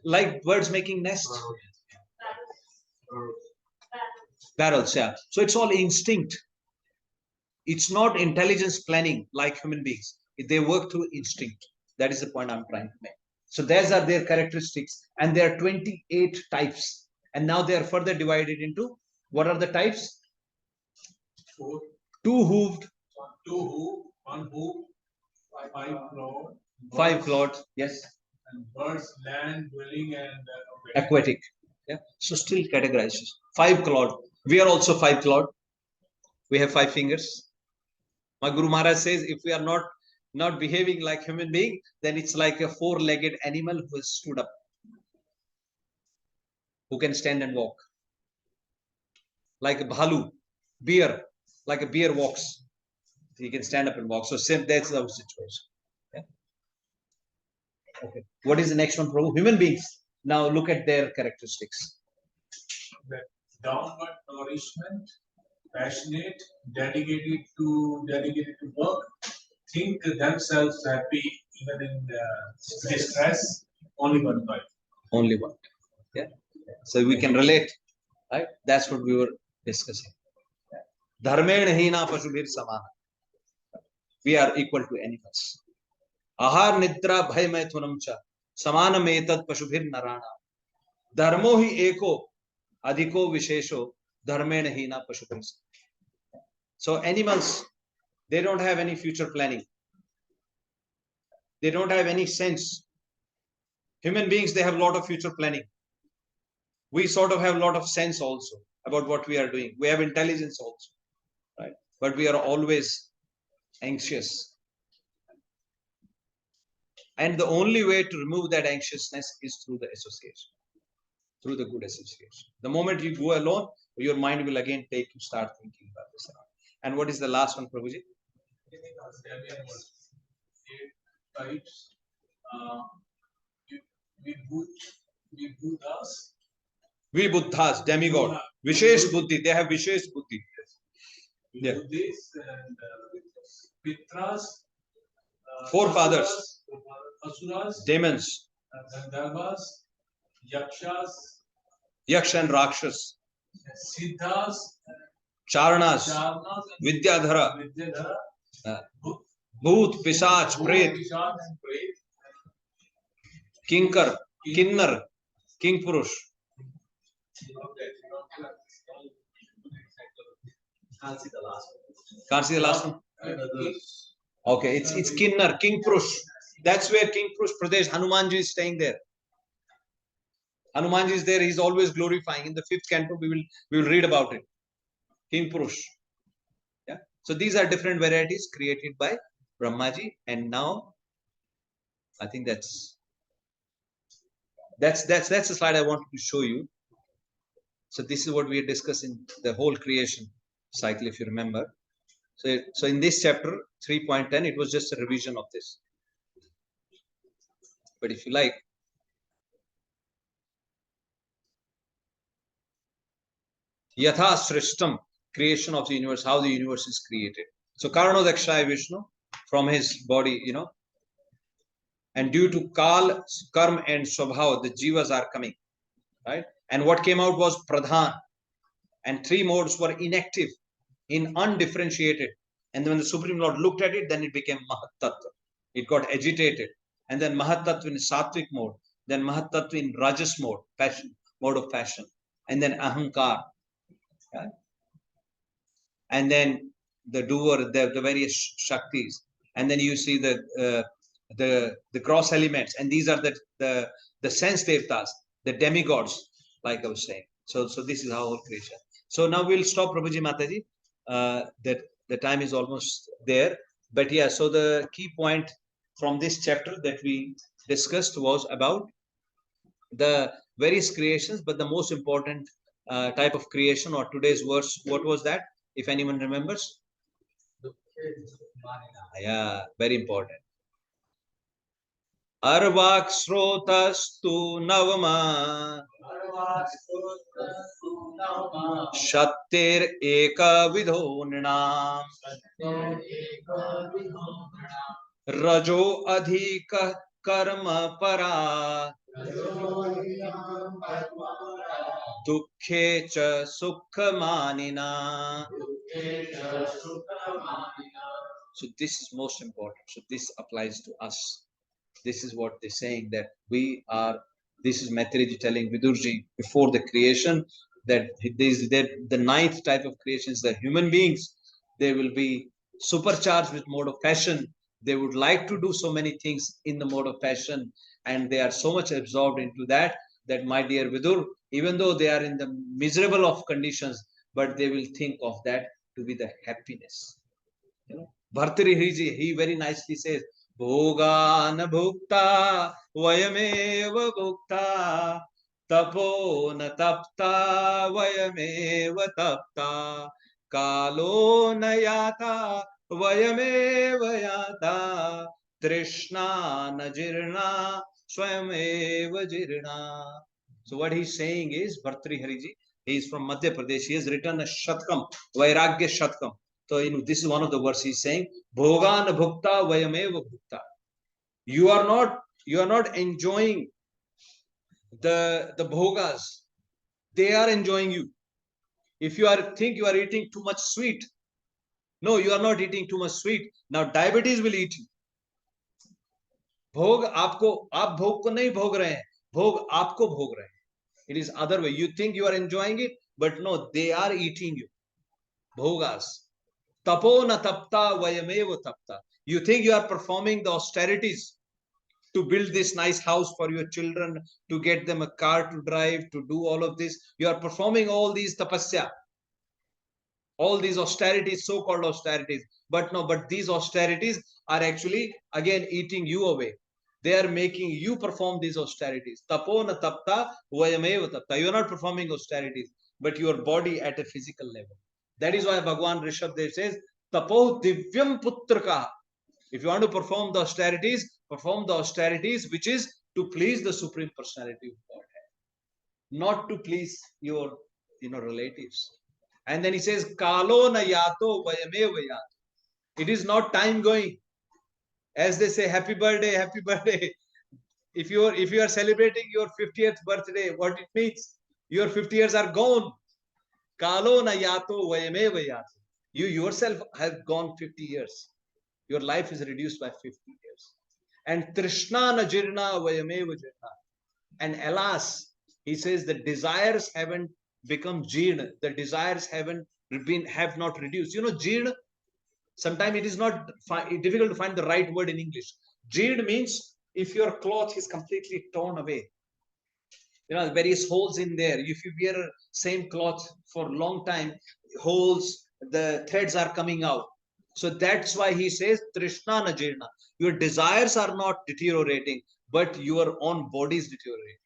Like birds making nests. Barrels, yeah. So it's all instinct. It's not intelligence planning like human beings. They work through instinct. That is the point I'm trying to make. So those are their characteristics, and there are 28 types. And now they are further divided into, what are the types? 4, 2-hooved, 2 hoof, 1 hoof, 5 clawed, 5 clawed, yes, and birds, land dwelling and aquatic. Yeah. So still categorized. 5 clawed. We are also 5 clawed. We have 5 fingers. My Guru Maharaj says, if we are not behaving like human being, then it's like a 4-legged animal who has stood up, who can stand and walk. Like a bhalu, bear, like a bear walks. He can stand up and walk. So same, that's our situation. Yeah. Okay. What is the next one, Prabhu? Human beings. Now look at their characteristics. downward nourishment, passionate, dedicated to work, think themselves happy even in distress. Only one type. Only one. Yeah. So we can relate, right? That's what we were discussing. Dharmena hina pashubhir samana. We are equal to animals. Ahar nidra bhay maithunam cha samana metat pashubhir narana. Dharmo hi eko adhiko vishesho dharmena hina pashubhir. So animals, they don't have any future planning. They don't have any sense. Human beings, they have a lot of future planning. We sort of have a lot of sense also about what we are doing. We have intelligence also, right? But we are always anxious. And the only way to remove that anxiousness is through the association, through the good association. The moment you go alone, your mind will again take you, start thinking about this. And what is the last one, Prabhuji? Types. We Buddhas, demigod, Vishesh Buddhi. They have Vishesh Buddhi. Yeah. Buddhis and Pitras, Forefathers, Asuras, demons, Gandharvas, Yakshas, Yaksh and Rakshas, Siddhas, Charanas, Charnas, Vidyadhara, Vidyadhara, Bhoot, Pisach, Pret, Kinkar, Kinnar, King Purush. Can't see the last one. Can't see the last one? Okay, it's Kinnar, King Purush. That's where King Purush Pradesh, Hanumanji is staying there. Hanumanji is there, he's always glorifying. In the 5th canto, we will read about it. King Purush. Yeah. So these are different varieties created by Brahmaji, and now I think that's the slide I wanted to show you. So this is what we are discussing, the whole creation cycle, if you remember. So in this chapter 3.10, it was just a revision of this. But if you like, Yatha Srishtam, creation of the universe, how the universe is created. So Karano Dakshaya Vishnu, from his body, and due to Kal, Karm and Swabhav, the Jivas are coming, right? And what came out was Pradhan, and 3 modes were inactive, undifferentiated. And then when the Supreme Lord looked at it, then it became Mahat Tattva. It got agitated. And then Mahat Tattva in Sattvic mode, then Mahat Tattva in Rajas mode, passion, mode of passion, and then Ahankar. Right? And then the doer, the various Shaktis. And then you see the gross elements. And these are the sense devtas, the demigods, like I was saying. So this is how whole creation. So now we'll stop, Prabhuji Mataji. That the time is almost there. But yeah, so the key point from this chapter that we discussed was about the various creations, but the most important type of creation, or today's verse, what was that? If anyone remembers? Yeah, very important. Arvak Srotastu Navama Shattir Eka Vidho Nrinam Rajo Adhika Karma Para Dukhe Cha Sukha Manina. So this is most important. So this applies to us. This is what they're saying, that we are, this is Maitriji telling Vidurji before the creation, that the 9th type of creation is the human beings. They will be supercharged with mode of passion. They would like to do so many things in the mode of passion, and they are so much absorbed into that my dear Vidur, even though they are in the miserable of conditions, but they will think of that to be the happiness. Bhartrihari, he very nicely says, Bhogan bhukta vayameva bhukta tapo na tapta vayameva tapta kalo nayata vayameva yata trishna najirna swayameva jirna. So what he's saying is, Bhartrihari, he is from Madhya Pradesh. He has written a Shatkam, Vairagya Shatkam. So this is one of the verses he's saying, Bhogan bhukta vayameva bhukta. You are not enjoying the bhogas, They are enjoying you. If you think you are eating too much sweet, no, you are not eating too much sweet. Now diabetes will eat you. भोग आपको, आप भोग को नहीं भोग रहे हैं, भोग आपको भोग रहे हैं. It is other way. You think you are enjoying it, but no, they are eating you. Bhogas. Tapo na tapta vayameva tapta. You think you are performing the austerities to build this nice house for your children, to get them a car to drive, to do all of this. You are performing all these tapasya, all these austerities, so-called austerities. But no, but these austerities are actually again eating you away. They are making you perform these austerities. Tapo na tapta vayameva tapta. You are not performing austerities, but your body at a physical level. That is why Bhagwan Rishabdev says, Tapo divyam putraka. If you want to perform the austerities which is to please the Supreme Personality of Godhead, not to please your relatives. And then he says, Kalo na yato vayameva yato. It is not time going. As they say, happy birthday, happy birthday. If you are celebrating your 50th birthday, what it means? Your 50 years are gone. Kalo na yato vayameva yato. You yourself have gone 50 years. Your life is reduced by 50 years. And Trishna na jirna vayameva jirna. And alas, he says the desires haven't become jirna. The desires have not reduced. Jirna, sometimes it is not difficult to find the right word in English. Jirna means if your cloth is completely torn away. Various holes in there. If you wear same cloth for a long time, holes, the threads are coming out. So that's why he says, Trishna na jirna. Your desires are not deteriorating, but your own body is deteriorating.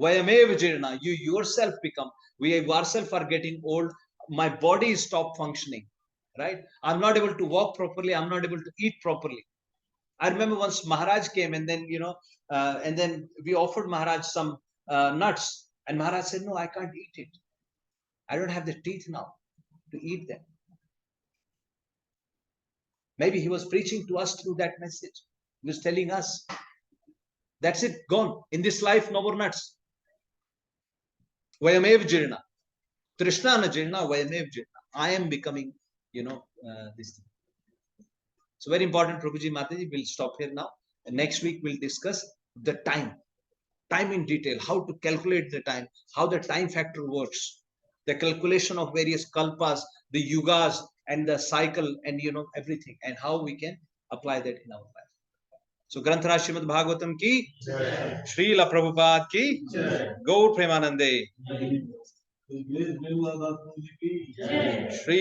Vayamev jirna. You yourself become, we ourselves are getting old. My body is stop functioning, right? I'm not able to walk properly. I'm not able to eat properly. I remember once Maharaj came and then, and then we offered Maharaj some nuts. And Maharaj said, no, I can't eat it. I don't have the teeth now to eat them. Maybe he was preaching to us through that message. He was telling us, that's it, gone. In this life, no more nuts. Vayamev jirna. Trishna na jirna, vayamev jirna. I am becoming, this thing. So very important, Prabhuji Mataji. We'll stop here now. And next week, we'll discuss the time. Time in detail, how to calculate the time, how the time factor works, the calculation of various kalpas, the yugas, and the cycle, and everything, and how we can apply that in our life. So Granthara Śrīmad-Bhāgavatam ki, Srila Prabhupada ki, Gaur Premanande. Shri